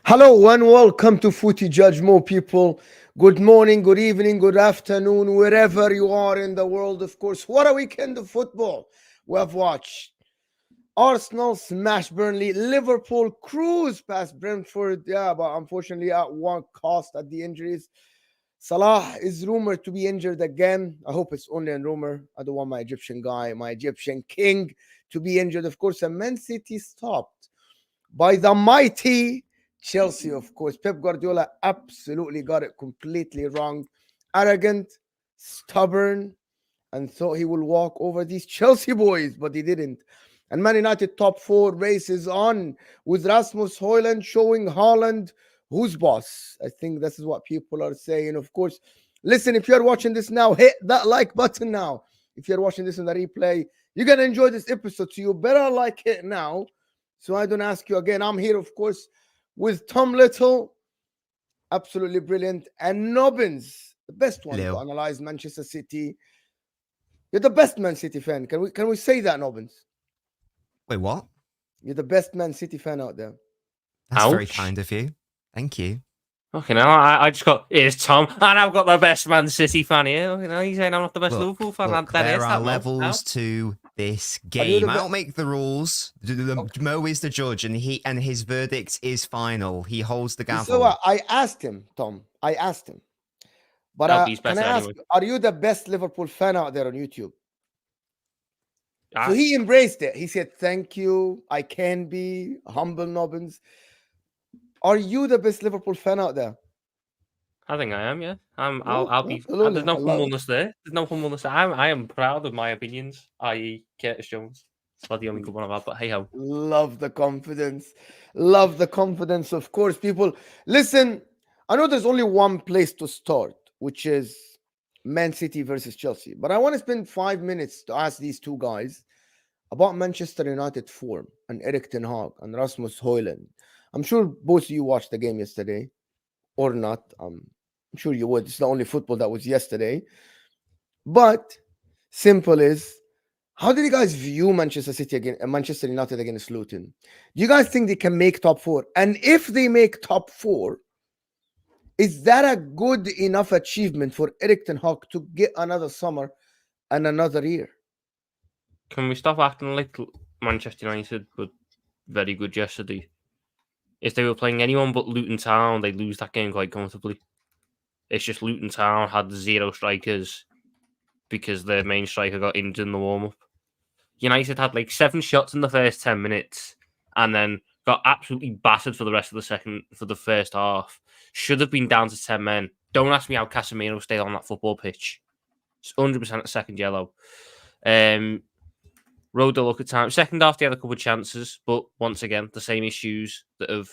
Hello and welcome to Footy Judge Mo people. Good morning, good evening, good afternoon, wherever you are in the world, of course. What a weekend of football we have watched. Arsenal smash Burnley, Liverpool cruise past Brentford, but unfortunately at one cost at the injuries. Salah is rumored to be injured again. I hope it's only a rumor. I don't want my Egyptian guy, my Egyptian king, to be injured. Of course, and Man City stopped by the mighty Chelsea, of course. Pep Guardiola absolutely got it completely wrong. Arrogant, stubborn, and thought he will walk over these Chelsea boys, but he didn't. And Man United top four race is on with Rasmus Hojlund showing Haaland who's boss. I think this is what people are saying. Of course, listen, if you're watching this now, hit that like button now. If you're watching this in the replay, you're going to enjoy this episode. So you better like it now so I don't ask you again. I'm here, of course, with Tom Little, absolutely brilliant, and Nobbins, the best one to analyze Manchester City. You're the best Man City fan. Can we say that, Nobbins? Wait, what? You're the best Man City fan out there. That's very kind of you. Thank you. Okay, now I just got, here's Tom, and I've got the best Man City fan here. You know, he's saying I'm not the best Liverpool fan. Look, there are levels to this game. I don't make the rules. Mo is the judge, and his verdict is final. He holds the gavel. So I asked him, Tom. I asked him. But can I ask, are you the best Liverpool fan out there on YouTube? So he embraced it. He said, thank you. I can be humble, Nobbins. Are you the best Liverpool fan out there? I think I am, yeah. I'll be. There's no humbleness there. There's no humbleness there. I am proud of my opinions, i.e. Curtis Jones. It's not the only good one I've had, but hey ho. Love the confidence. Love the confidence, of course, people. Listen, I know there's only one place to start, which is Man City versus Chelsea. But I want to spend 5 minutes to ask these two guys about Manchester United form and Erik ten Hag and Rasmus Hojlund. I'm sure both of you watched the game yesterday, or not. I'm sure you would. It's the only football that was yesterday. But simple is, how did you guys view Manchester City against Manchester United against Luton? Do you guys think they can make top four? And if they make top four, is that a good enough achievement for Erik ten Hag to get another summer and another year? Can we stop acting like Manchester United were very good yesterday? If they were playing anyone but Luton Town, they'd lose that game quite comfortably. It's just Luton Town had 0 strikers because their main striker got injured in the warm-up. United had like 7 shots in the first 10 minutes and then got absolutely battered for the first half. Should have been down to 10 men. Don't ask me how Casemiro stayed on that football pitch. It's 100% a second yellow. Rode the luck at times. Second half, they had a couple of chances, but once again, the same issues that have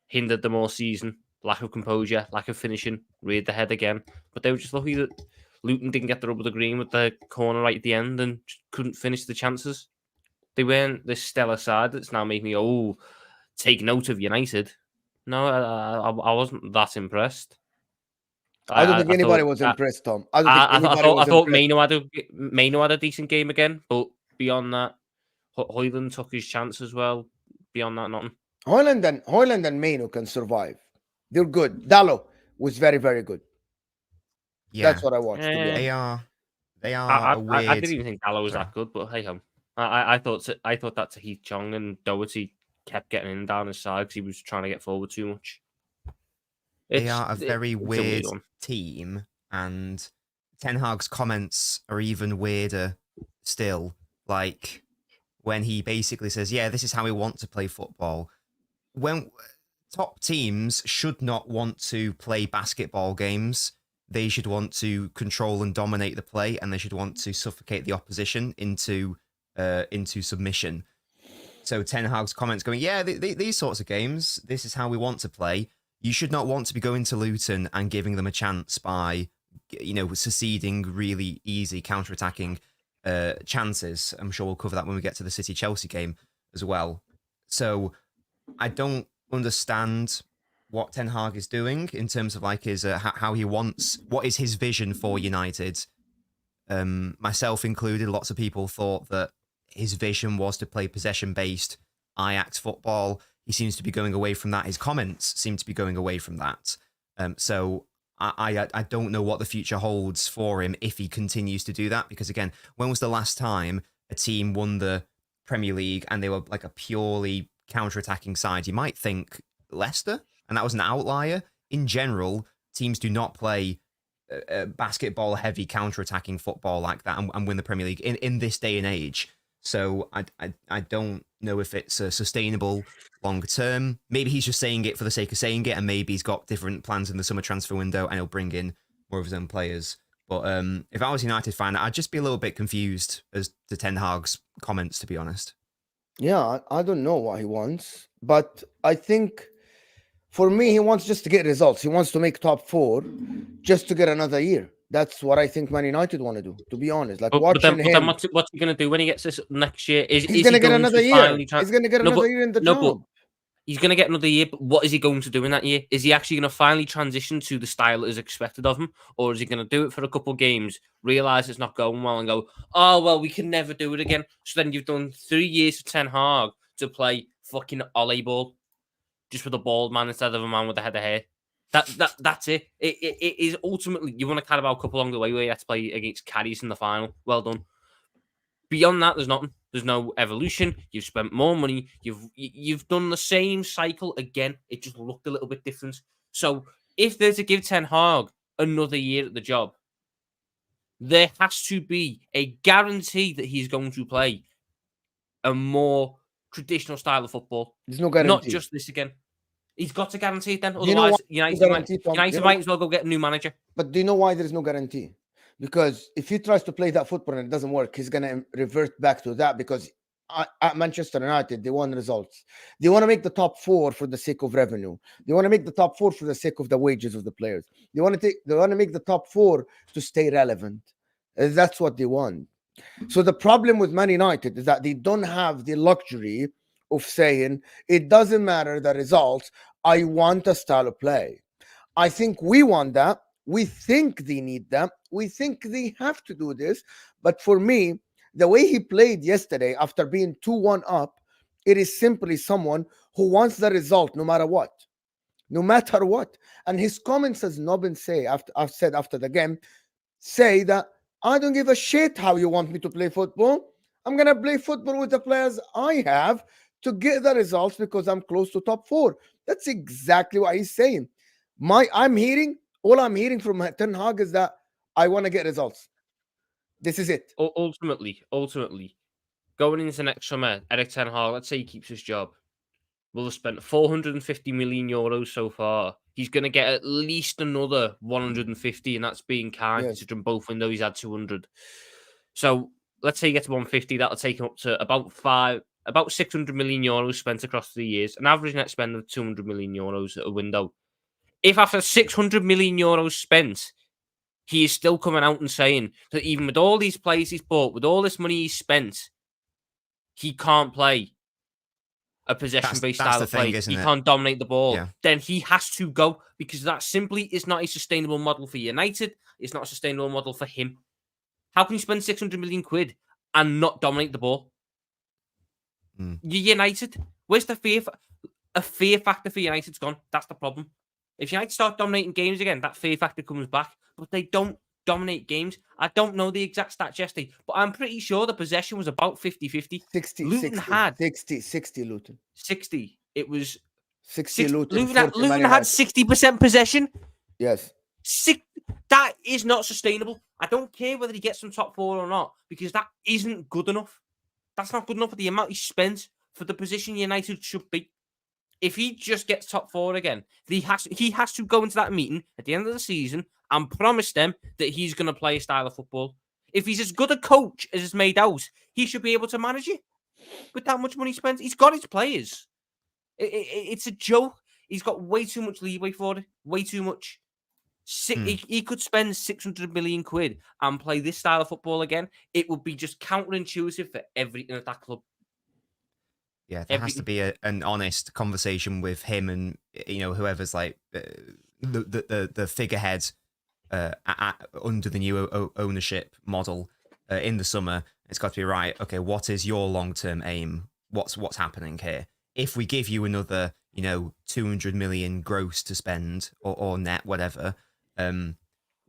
hindered them all season. Lack of composure, lack of finishing, reared the head again. But they were just lucky that Luton didn't get the rub of the green with the corner right at the end and couldn't finish the chances. They weren't this stellar side that's now making me, take note of United. No, I wasn't that impressed. I don't think anybody was impressed, Tom. I thought Maino had a decent game again, but beyond that, Hojlund took his chance as well. Beyond that, nothing. Hojlund and Maino can survive. They're good. Dallo was very, very good. Yeah, that's what I watched. They are. I didn't even think Dallo was that good, but hey ho. I thought that Tahith Chong and Doherty kept getting in down his side because he was trying to get forward too much. They are a very weird team, and Ten Hag's comments are even weirder still. Like when he basically says, "Yeah, this is how we want to play football." When top teams should not want to play basketball games. They should want to control and dominate the play, and they should want to suffocate the opposition into submission. So Ten Hag's comments going, yeah, these sorts of games, this is how we want to play. You should not want to be going to Luton and giving them a chance by, seceding really easy counter-attacking chances. I'm sure we'll cover that when we get to the City-Chelsea game as well. So I don't understand what Ten Hag is doing in terms of like his how he wants, what is his vision for United. Myself included, lots of people thought that his vision was to play possession-based Ajax football. he seems to be going away from that. His comments seem to be going away from that. So I don't know what the future holds for him if he continues to do that. Because again, when was the last time a team won the Premier League and they were like a purely counter-attacking side? You might think Leicester, and that was an outlier. In general, teams do not play basketball-heavy counter-attacking football like that and win the Premier League in this day and age. So I don't know if it's sustainable longer term. Maybe he's just saying it for the sake of saying it, and maybe he's got different plans in the summer transfer window and he'll bring in more of his own players. But if I was a United fan, I'd just be a little bit confused as to Ten Hag's comments, to be honest. Yeah, I don't know what he wants, but I think for me, he wants just to get results. He wants to make top 4 just to get another year. That's what I think Man United want to do, to be honest. Like, watching him. Then what's he going to do when he gets this next year? He's going to get another year. He's going to get another year in the job. He's going to get another year, but what is he going to do in that year? Is he actually going to finally transition to the style that is expected of him? Or is he going to do it for a couple of games, realise it's not going well and go, oh, well, we can never do it again. So then you've done 3 years for Ten Hag to play fucking Ole ball, just with a bald man instead of a man with a head of hair. That's it. It is ultimately, you want a Carabao Cup along the way where you have to play against caddies in the final. Well done. Beyond that, there's nothing. There's no evolution. You've spent more money. You've done the same cycle again. It just looked a little bit different. So if they're to give Ten Hag another year at the job, there has to be a guarantee that he's going to play a more traditional style of football. There's no guarantee. Not just this again. He's got to guarantee it then. Otherwise, United might as well go get a new manager. But do you know why there's no guarantee? Because if he tries to play that football and it doesn't work, he's going to revert back to that. Because at Manchester United, they want results. They want to make the top 4 for the sake of revenue. They want to make the top 4 for the sake of the wages of the players. They want to make the top 4 to stay relevant. That's what they want. So the problem with Man United is that they don't have the luxury of saying, it doesn't matter the results, I want a style of play. I think we want that. We think they need that. We think they have to do this. But for me, the way he played yesterday after being 2-1 up, it is simply someone who wants the result no matter what. No matter what. And his comments, as Nobbins said after the game, say that I don't give a shit how you want me to play football. I'm going to play football with the players I have to get the results because I'm close to top 4. That's exactly what he's saying. All I'm hearing from Ten Hag is that I want to get results. This is it. Ultimately, going into next summer, Erik Ten Hag, let's say he keeps his job, will have spent 450 million euros so far. He's going to get at least another 150, and that's being kind, considering both windows he's had 200. So let's say he gets 150, that'll take him up to about 600 million euros spent across 3 years, an average net spend of 200 million euros at a window. If after 600 million euros spent, he is still coming out and saying that even with all these players he's bought, with all this money he's spent, he can't play a possession-based style of play. He can't dominate the ball. Yeah. Then he has to go, because that simply is not a sustainable model for United. It's not a sustainable model for him. How can you spend 600 million quid and not dominate the ball? You're United. Where's the fear? A fear factor for United's gone. That's the problem. If United start dominating games again, that fear factor comes back. But they don't dominate games. I don't know the exact stats yesterday, but I'm pretty sure the possession was about 50-50. 60, Luton 60, had 60 Luton. 60. It was 60 Luton. Luton had 60% possession. Yes. That is not sustainable. I don't care whether he gets some top 4 or not, because that isn't good enough. That's not good enough for the amount he spent for the position United should be. If he just gets top 4 again, he has to go into that meeting at the end of the season and promise them that he's going to play a style of football. If he's as good a coach as is made out, he should be able to manage it. With that much money spent, he's got his players. It's a joke. He's got way too much leeway for it. Way too much. He could spend 600 million quid and play this style of football again. It would be just counterintuitive for everything at that club. Yeah, there has to be an honest conversation with him and whoever's like the figurehead under the new ownership model in the summer. It's got to be right. Okay, what is your long-term aim? What's happening here? if we give you another, 200 million gross to spend or net, whatever,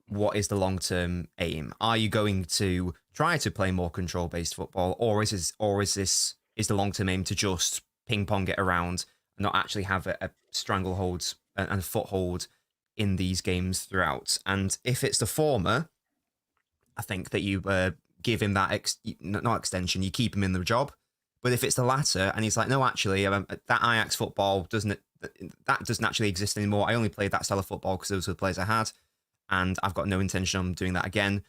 what is the long-term aim? Are you going to try to play more control-based football, or is the long-term aim to just ping-pong it around and not actually have a stranglehold and foothold in these games throughout? And if it's the former, I think that you give him that not extension, you keep him in the job. But if it's the latter, and he's like, no, actually, that Ajax football doesn't actually exist anymore. I only played that style of football because those were the players I had, and I've got no intention on doing that again.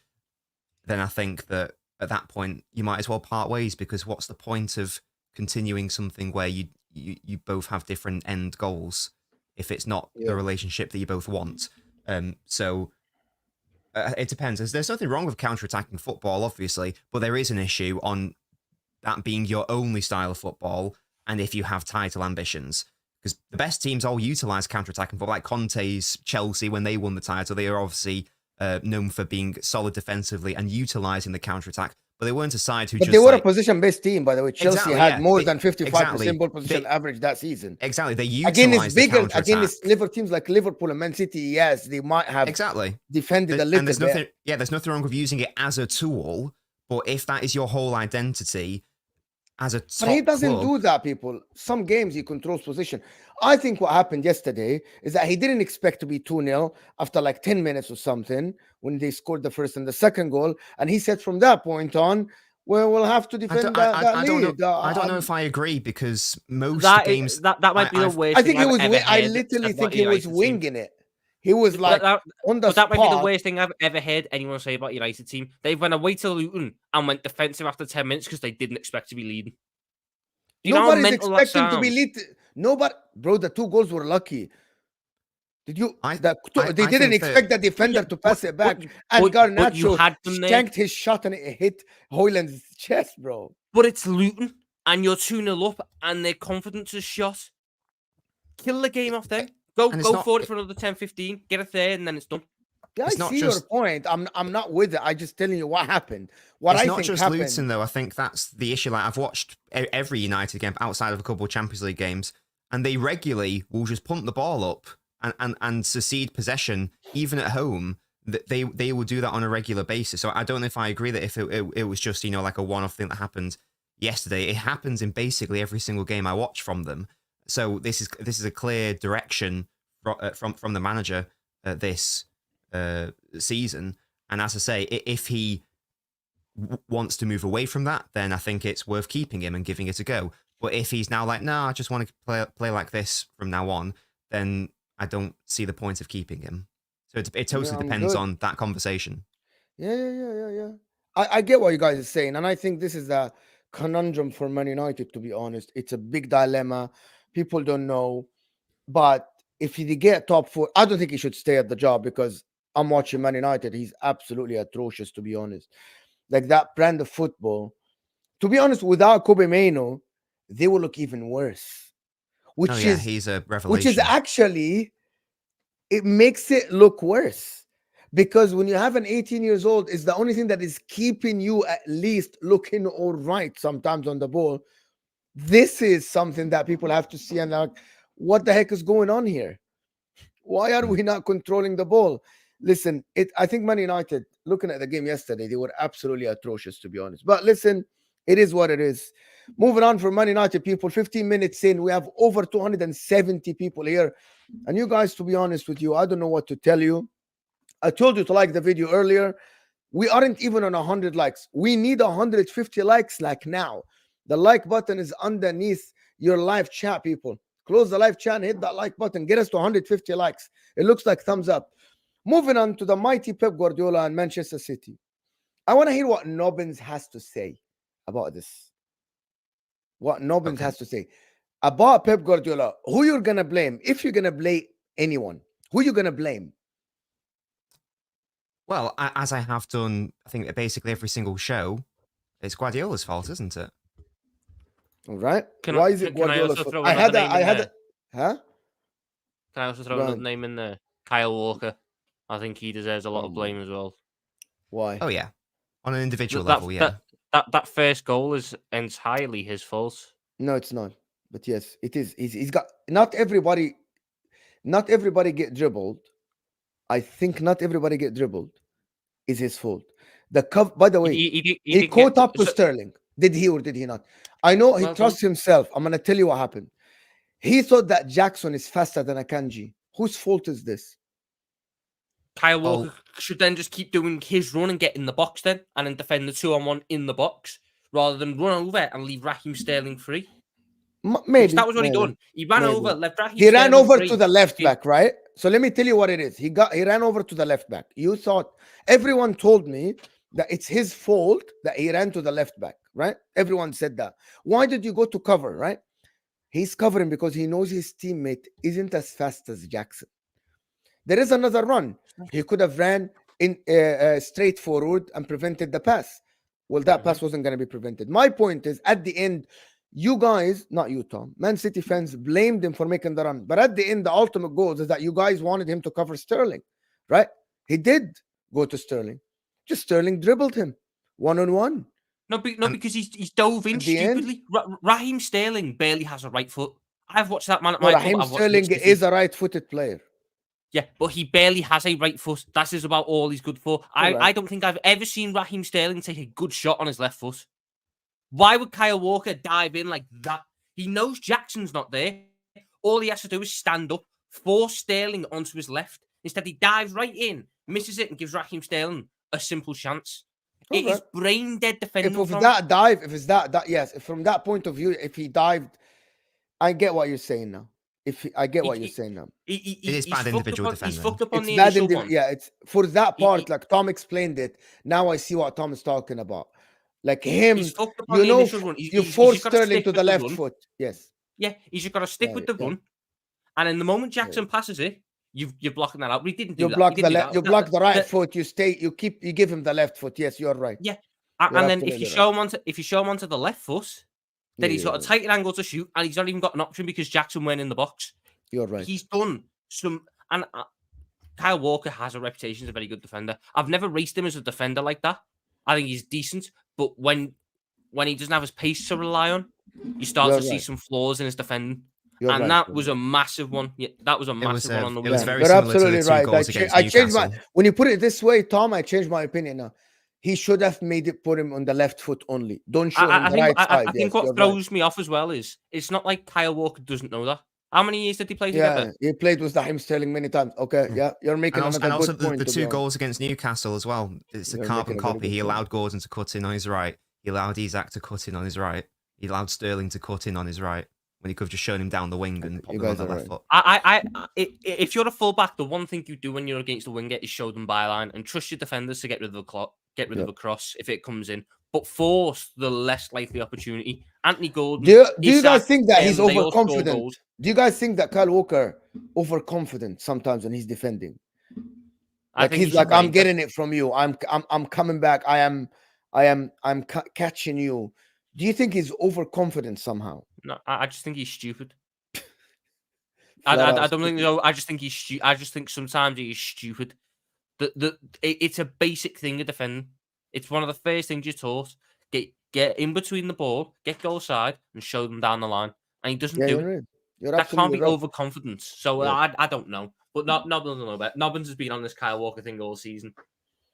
Then I think that at that point you might as well part ways, because what's the point of continuing something where you both have different end goals if it's not the relationship that you both want? So it depends. There's nothing wrong with counter-attacking football, obviously, but there is an issue on that being your only style of football, and if you have title ambitions. Because the best teams all utilise counter-attacking football, like Conte's Chelsea, when they won the title, they are obviously known for being solid defensively and utilising the counter-attack, but they weren't a side who they were a position-based team, by the way. Chelsea had more than 55% ball position average that season. Exactly. They utilised the counter-attack. Against teams like Liverpool and Man City, yes, they might have defended a little bit. There's nothing wrong with using it as a tool, but if that is your whole identity, as a top but he doesn't club, do that, people. Some games he controls position. I think what happened yesterday is that he didn't expect to be 2-0 after like 10 minutes or something when they scored the first and the second goal. And he said from that point on, well, we'll have to defend that lead. I don't know if I agree, because most games... That might be the worst thing I've ever heard. I literally think he was winging it. He was like on the spot. That might be the worst thing I've ever heard anyone say about United team. They went away to Luton and went defensive after 10 minutes because they didn't expect to be leading. Nobody's expecting to be lead. Nobody, bro. The 2 goals were lucky. Did you? They didn't expect the defender to pass it back, and Garnacho shanked his shot and it hit Hojlund's chest, bro. But it's Luton, and you're 2-0 up, and their confidence is shot. Kill the game off then. Go for it for another 10-15, get a third, and then it's done. Yeah, I see your point. I'm not with it. I'm just telling you what happened. It's not just Luton, though. I think that's the issue. Like, I've watched every United game outside of a couple of Champions League games, and they regularly will just punt the ball up and secede possession, even at home. They will do that on a regular basis. So I don't know if I agree that if it was just, like a one-off thing that happened yesterday. It happens in basically every single game I watch from them. So this is a clear direction from the manager this season. And as I say, if he wants to move away from that, then I think it's worth keeping him and giving it a go. But if he's now like, no, I just want to play like this from now on, then I don't see the point of keeping him. So it totally depends on that conversation. Yeah. I get what you guys are saying, and I think this is a conundrum for Man United, to be honest. It's a big dilemma. People don't know. But if he get top 4, I don't think he should stay at the job, because I'm watching Man United. He's absolutely atrocious, to be honest. Like, that brand of football. To be honest, without Kobe Mainoo, they will look even worse. He's a revelation. Which is actually, it makes it look worse. Because when you have an 18 years old, it's the only thing that is keeping you at least looking all right sometimes on the ball. This is something that people have to see and like, what the heck is going on here? Why are we not controlling the ball? Listen, I think Man United, looking at the game yesterday, they were absolutely atrocious, to be honest. But listen, it is what it is. Moving on for Man United, people, 15 minutes in, we have over 270 people here. And you guys, to be honest with you, I don't know what to tell you. I told you to like the video earlier. We aren't even on 100 likes. We need 150 likes like now. The like button is underneath your live chat, people. Close the live chat and hit that like button. Get us to 150 likes. It looks like thumbs up. Moving on to the mighty Pep Guardiola and Manchester City. I want to hear what Nobbins has to say about this. What Nobbins has to say about Pep Guardiola. Who you're going to blame? If you're going to blame anyone, who you're going to blame? Well, as I have done, I think basically every single show, it's Guardiola's fault, isn't it? All right. Why is it Guardiola's fault? Huh? Can I also throw another name in there? Kyle Walker. I think he deserves a lot of blame as well. Why? Oh, yeah. On an individual level, yeah. That first goal is entirely his fault. No, it's not. But yes, it is. He's got not everybody get dribbled. I think not everybody get dribbled is his fault. By the way, he caught up to Sterling. Did he or did he not? I know he trusts himself. I'm gonna tell you what happened. He thought that Jackson is faster than Akanji. Whose fault is this? Kyle Walker should then just keep doing his run and get in the box then, and then defend the 2-on-1 in the box, rather than run over and leave Raheem Sterling free. Maybe. Because that was what he done. He ran over, left Raheem He ran over free. to the left back, right? So let me tell you what it is. He ran over to the left back. You thought, everyone told me that it's his fault that he ran to the left back, right? Everyone said that. Why did you go to cover, right? He's covering because he knows his teammate isn't as fast as Jackson. There is another run. He could have ran in straight forward and prevented the pass. Well, that pass wasn't going to be prevented. My point is, at the end, you guys, not you, Tom, Man City fans blamed him for making the run. But at the end, the ultimate goal is that you guys wanted him to cover Sterling, right? He did go to Sterling. Just Sterling dribbled him one-on-one. No, because he's dove in stupidly. Raheem Sterling barely has a right foot. I've watched that man at my club. Raheem Sterling is a right-footed player. Yeah, but he barely has a right foot. That is about all he's good for. I don't think I've ever seen Raheem Sterling take a good shot on his left foot. Why would Kyle Walker dive in like that? He knows Jackson's not there. All he has to do is stand up, force Sterling onto his left. Instead, he dives right in, misses it, and gives Raheem Sterling a simple chance. It is brain dead defending. If it's that, yes. From that point of view, if he dived, I get what you're saying now. I get what you're saying now. It is bad individual defending. He's fucked up on it's the initial one. Yeah, it's for that part. Like Tom explained it. Now I see what Tom is talking about. Like him, you know, you force Sterling to the left foot. Yes. Yeah, he's just got to stick with the run. And in the moment Jackson passes it, you're blocking that out. But he didn't do that. You block the right foot. You give him the left foot. Yes, you're right. Yeah, and then if you show him onto the left foot, then he's got a tighter angle to shoot, and he's not even got an option because Jackson went in the box. You're right. He's done some, and Kyle Walker has a reputation as a very good defender. I've never raced him as a defender like that. I think he's decent, but when he doesn't have his pace to rely on, you start to see some flaws in his defending. That was a massive one. Yeah, that was a massive one on the weekend. You're absolutely right. I changed when you put it this way, Tom, I changed my opinion now. He should have put him on the left foot only. Don't show him the right side. I think what throws me off as well is it's not like Kyle Walker doesn't know that. How many years did he play together? Yeah, he played with Raheem Sterling many times. Okay, yeah, you're making another good point. The two goals against Newcastle as well. It's a carbon copy. He allowed Gordon to cut in on his right. He allowed Isak to cut in on his right. He allowed Sterling to cut in on his right when he could have just shown him down the wing and put him on the left foot. If you're a fullback, the one thing you do when you're against the winger is show them byline and trust your defenders to get rid of a cross if it comes in, but force the less likely opportunity. Anthony Gordon. Do you guys think that he's overconfident? Do you guys think that Kyle Walker overconfident sometimes when he's defending? Like he's like, I'm getting it from you. I'm coming back. I'm catching you. Do you think he's overconfident somehow? No, I just think he's stupid. I don't think so. I just think he's stupid. I just think sometimes he's stupid. It's a basic thing of defending. It's one of the first things you're taught. Get in between the ball, get goal side, and show them down the line. And he doesn't do it. That can't be overconfidence. So I don't know. But Nobbins don't know about. Nobbins has been on this Kyle Walker thing all season.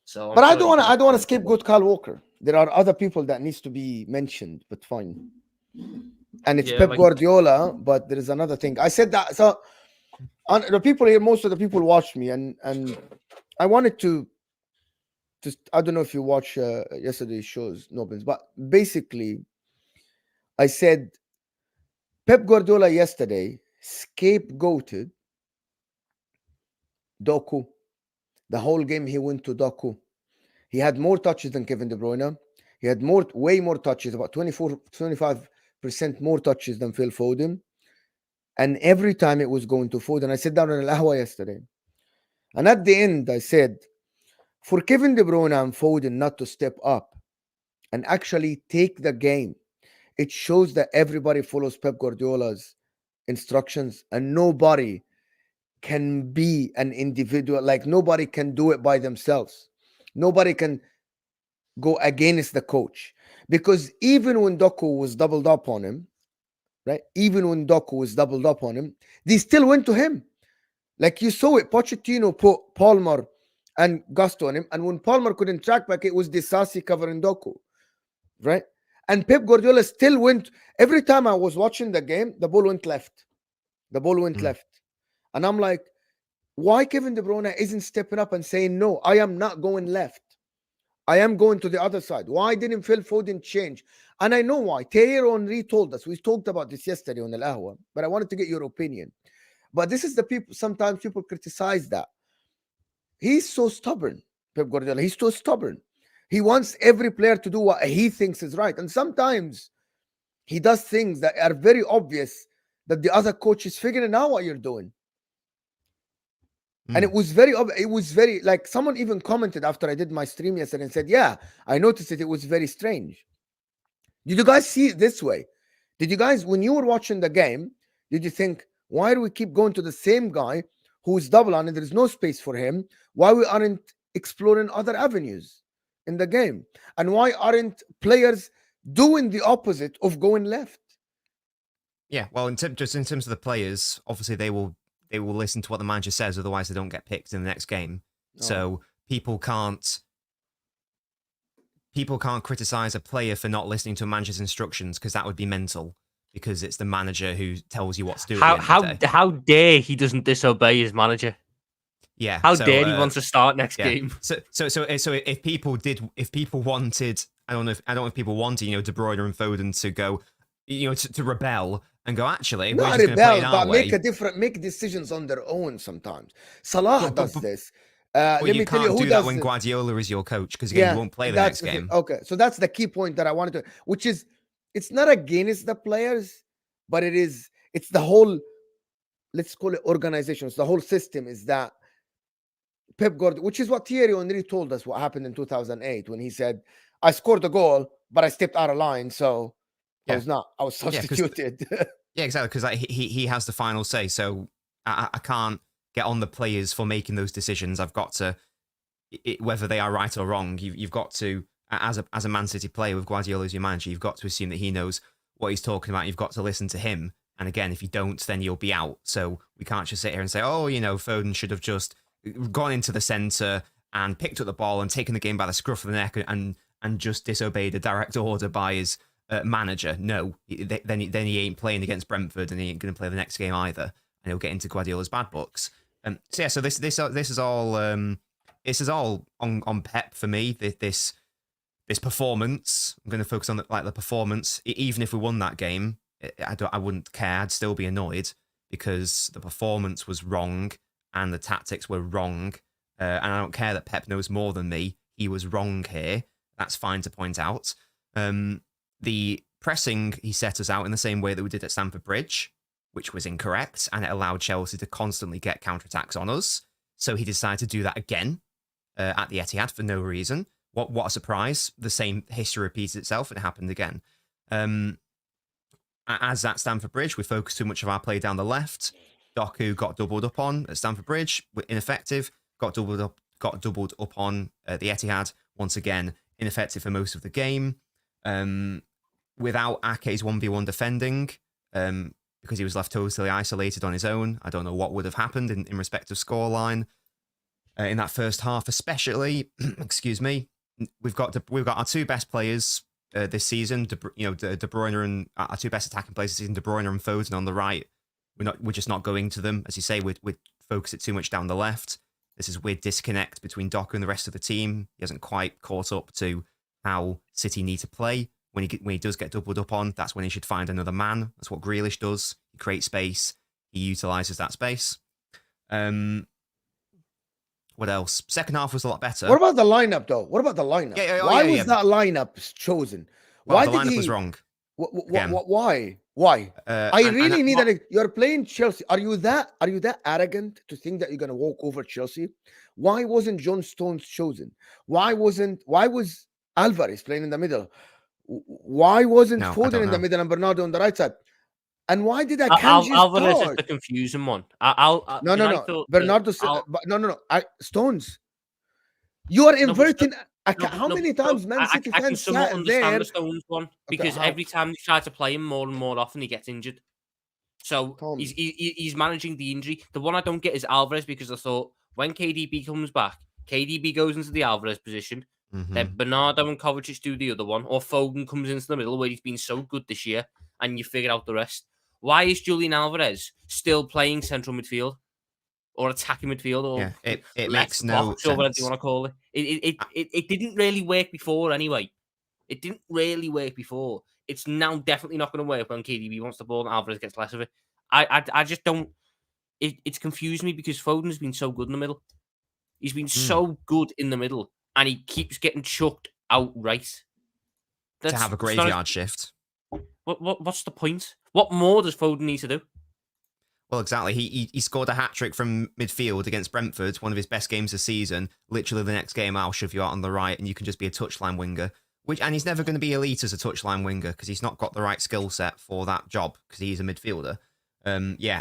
So, but I don't want to scapegoat Kyle Walker. There are other people that needs to be mentioned, but fine. And it's Pep Guardiola, but there is another thing. I said that. So the people here, most of the people watched me, and I wanted to. I don't know if you watch yesterday's shows, Nobbins, but basically, I said Pep Guardiola yesterday scapegoated Doku. The whole game he went to Doku. He had more touches than Kevin De Bruyne. He had way more touches, about 25% more touches than Phil Foden. And every time it was going to Foden. I sat down on Al-Ahwa yesterday. And at the end, I said, for Kevin De Bruyne and Foden not to step up and actually take the game, it shows that everybody follows Pep Guardiola's instructions and nobody can be an individual. Like nobody can do it by themselves. Nobody can go against the coach. Because even when Doku was doubled up on him, right? Even when Doku was doubled up on him, they still went to him. Like you saw it, Pochettino put Palmer and Gusto on him, and when Palmer couldn't track back, it was Disasi covering Doku, right? And Pep Guardiola still went. Every time I was watching the game, the ball went left. The ball went left. And I'm like, why Kevin De Bruyne isn't stepping up and saying, no, I am not going left. I am going to the other side. Why didn't Phil Foden change? And I know why. Thierry Henry told us. We talked about this yesterday on the Lahwa, but I wanted to get your opinion. But this is the people, sometimes people criticize that. He's so stubborn, Pep Guardiola. He's so stubborn. He wants every player to do what he thinks is right. And sometimes he does things that are very obvious that the other coach is figuring out what you're doing. And it was very, like someone even commented after I did my stream yesterday and said, yeah, I noticed it. It was very strange. Did you guys see it this way? Did you guys, when you were watching the game, did you think, why do we keep going to the same guy who's double on and there's no space for him? Why we aren't exploring other avenues in the game? And why aren't players doing the opposite of going left? Yeah, well, just in terms of the players, obviously they will listen to what the manager says, otherwise they don't get picked in the next game. Oh. So people can't criticize a player for not listening to a manager's instructions, because that would be mental, because it's the manager who tells you what to do. How dare he doesn't disobey his manager? Yeah. How dare he wants to start next game? So if people wanted, I don't know if people wanted, De Bruyne and Foden to go, to rebel and go, actually, not we're just rebel, play but make decisions on their own sometimes. Salah does this. Let me tell you who do that when Guardiola is your coach, because again, you won't play the next game. Okay, so that's the key point that I wanted to, which is, it's not against the players, but it's the whole, let's call it organization. It's the whole system is that Pep Guardiola, which is what Thierry Henry told us what happened in 2008 when he said, I scored a goal, but I stepped out of line, so I was substituted. Yeah, exactly, because he has the final say, so I can't get on the players for making those decisions. I've got to, whether they are right or wrong, you've got to, as a Man City player with Guardiola as your manager, you've got to assume that he knows what he's talking about. You've got to listen to him. And again, if you don't, then you'll be out. So we can't just sit here and say, oh, Foden should have just gone into the centre and picked up the ball and taken the game by the scruff of the neck and just disobeyed a direct order by his manager. No, then he ain't playing against Brentford, and he ain't going to play the next game either, and he'll get into Guardiola's bad books. So this is all on Pep for me. This performance, I'm going to focus on the performance. Even if we won that game, I wouldn't care. I'd still be annoyed because the performance was wrong and the tactics were wrong. And I don't care that Pep knows more than me. He was wrong here. That's fine to point out. The pressing, he set us out in the same way that we did at Stamford Bridge, which was incorrect, and it allowed Chelsea to constantly get counterattacks on us. So he decided to do that again at the Etihad for no reason. What a surprise. The same history repeats itself, and it happened again. As at Stamford Bridge, we focused too much of our play down the left. Doku got doubled up on at Stamford Bridge, ineffective. Got doubled up on the Etihad, once again, ineffective for most of the game. Without Ake's 1v1 defending, because he was left totally isolated on his own, I don't know what would have happened in respect of scoreline in that first half, especially. Excuse me. We've got our two best players this season. De Bruyne, and our two best attacking players this season, De Bruyne and Foden on the right. We're just not going to them, as you say. We focus it too much down the left. This is a weird disconnect between Doku and the rest of the team. He hasn't quite caught up to how City need to play. When he does get doubled up on, that's when he should find another man. That's what Grealish does. He creates space. He utilises that space. What else? Second half was a lot better. What about the lineup, though? What about the lineup? Why was that lineup chosen? Why the lineup was wrong. Why? I really need that. You're playing Chelsea. Are you that arrogant to think that you're gonna walk over Chelsea? Why wasn't John Stones chosen? Why was Alvarez playing in the middle? Why wasn't Foden in the middle and Bernardo on the right side? And why did Akanji Alvarez start? is the confusing one. No. Bernardo. No. Stones. You are inverting How many times Man City I can fans somewhat sat understand there? the Stones one because how? every time they try to play him more and more often, he gets injured. So Tom. he's managing the injury. The one I don't get is Alvarez because I thought when KDB comes back, KDB goes into the Alvarez position. Then Bernardo and Kovacic do the other one, or Foden comes into the middle where he's been so good this year, and you figure out the rest. Why is Julian Alvarez still playing central midfield or attacking midfield or it left makes no box or whatever you sense. want to call it? It didn't really work before anyway. It didn't really work before. It's now definitely not going to work when KDB wants the ball and Alvarez gets less of it. I just don't. It's confused me because Foden's been so good in the middle. He's been so good in the middle, and he keeps getting chucked outright. To have a graveyard shift. What's the point? What more does Foden need to do? Well, exactly. He scored a hat-trick from midfield against Brentford, one of his best games this season. Literally the next game, I'll shove you out on the right, and you can just be a touchline winger. And he's never going to be elite as a touchline winger because he's not got the right skill set for that job because he's a midfielder.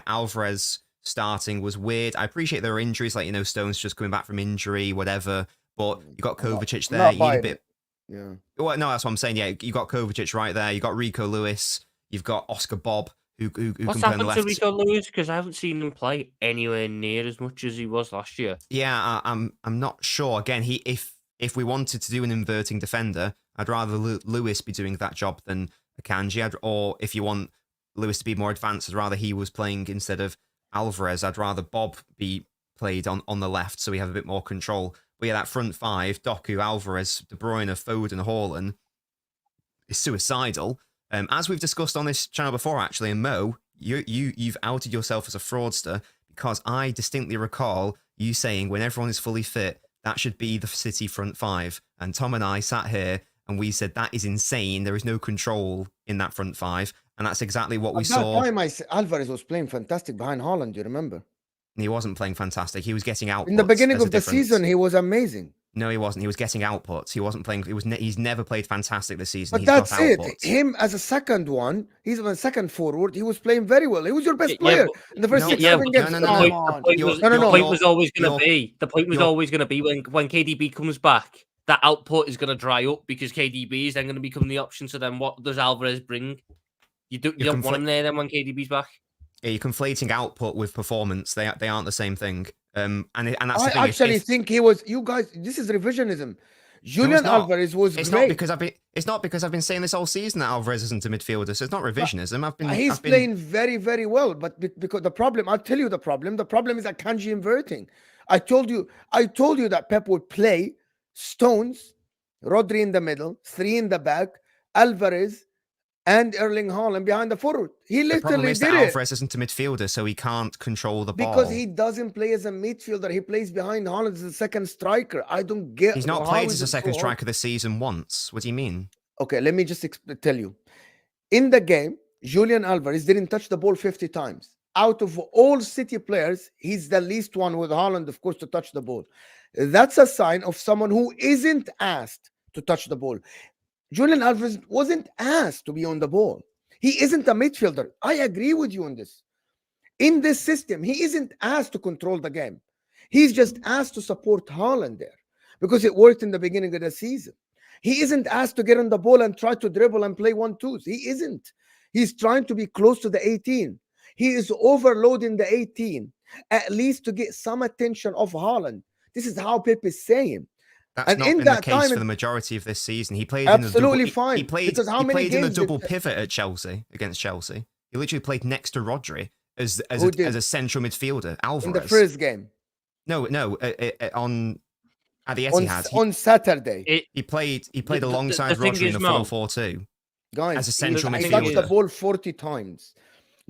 Alvarez starting was weird. I appreciate there are injuries, like, Stones just coming back from injury, whatever. But you got Kovacic there. You need a bit. Yeah. Well, no, that's what I'm saying. Yeah, you got Kovacic right there. You got Rico Lewis. You've got Oscar Bob, who can play on the left. What's happened to Rico Lewis? Because I haven't seen him play anywhere near as much as he was last year. Yeah, I'm not sure. Again, if we wanted to do an inverting defender, I'd rather Lewis be doing that job than Akanji. Or if you want Lewis to be more advanced, I'd rather he was playing instead of Alvarez. I'd rather Bob be played on the left so we have a bit more control. But yeah, that front five, Doku, Alvarez, De Bruyne, Foden, Hojlund, is suicidal. As we've discussed on this channel before, actually, and Mo, you've outed yourself as a fraudster because I distinctly recall you saying when everyone is fully fit, that should be the City front five. And Tom and I sat here and we said, that is insane. There is no control in that front five. And that's exactly what we saw. At that time, Alvarez was playing fantastic behind Hojlund, do you remember? He wasn't playing fantastic. He was getting outputs. In the beginning of the season, he was amazing. No, he wasn't. He was getting outputs. He wasn't playing. He's never played fantastic this season. But that's it. Him as a second one, he's a second forward. He was playing very well. He was your best player in the first 6-7 games. The point was always going to be. The point was always going to be when KDB comes back, that output is going to dry up because KDB is then going to become the option. So then, what does Alvarez bring? You don't want him there then when KDB's back. Yeah, you're conflating output with performance. They aren't the same thing. And that's the thing. I actually think he was. You guys, this is revisionism. Julian Alvarez was great. It's not because I've been saying this all season that Alvarez isn't a midfielder. So it's not revisionism. He's playing very, very well. But because the problem, I'll tell you the problem. The problem is Akanji inverting. I told you that Pep would play Stones, Rodri in the middle, 3 in the back, Alvarez, and Erling Haaland behind the forward. He literally did it. Alvarez isn't a midfielder, so he can't control the ball. Because he doesn't play as a midfielder. He plays behind Haaland as a second striker. I don't get. He's not played as a second striker this season once. What do you mean? Okay, let me just tell you. In the game, Julian Alvarez didn't touch the ball 50 times. Out of all City players, he's the least one with Haaland, of course, to touch the ball. That's a sign of someone who isn't asked to touch the ball. Julian Alvarez wasn't asked to be on the ball. He isn't a midfielder. I agree with you on this. In this system, he isn't asked to control the game. He's just asked to support Haaland there because it worked in the beginning of the season. He isn't asked to get on the ball and try to dribble and play 1-2s. He isn't. He's trying to be close to the 18. He is overloading the 18, at least to get some attention of Haaland. This is how Pep is saying. That's not been the case for the majority of this season. He played absolutely fine. He played in a double pivot at Chelsea against Chelsea. He literally played next to Rodri as a central midfielder. Alvarez in the first game. No, on at the Etihad on Saturday. He played alongside Rodri in the 4-4-2. Guys, as a central midfielder. He touched the ball 40 times.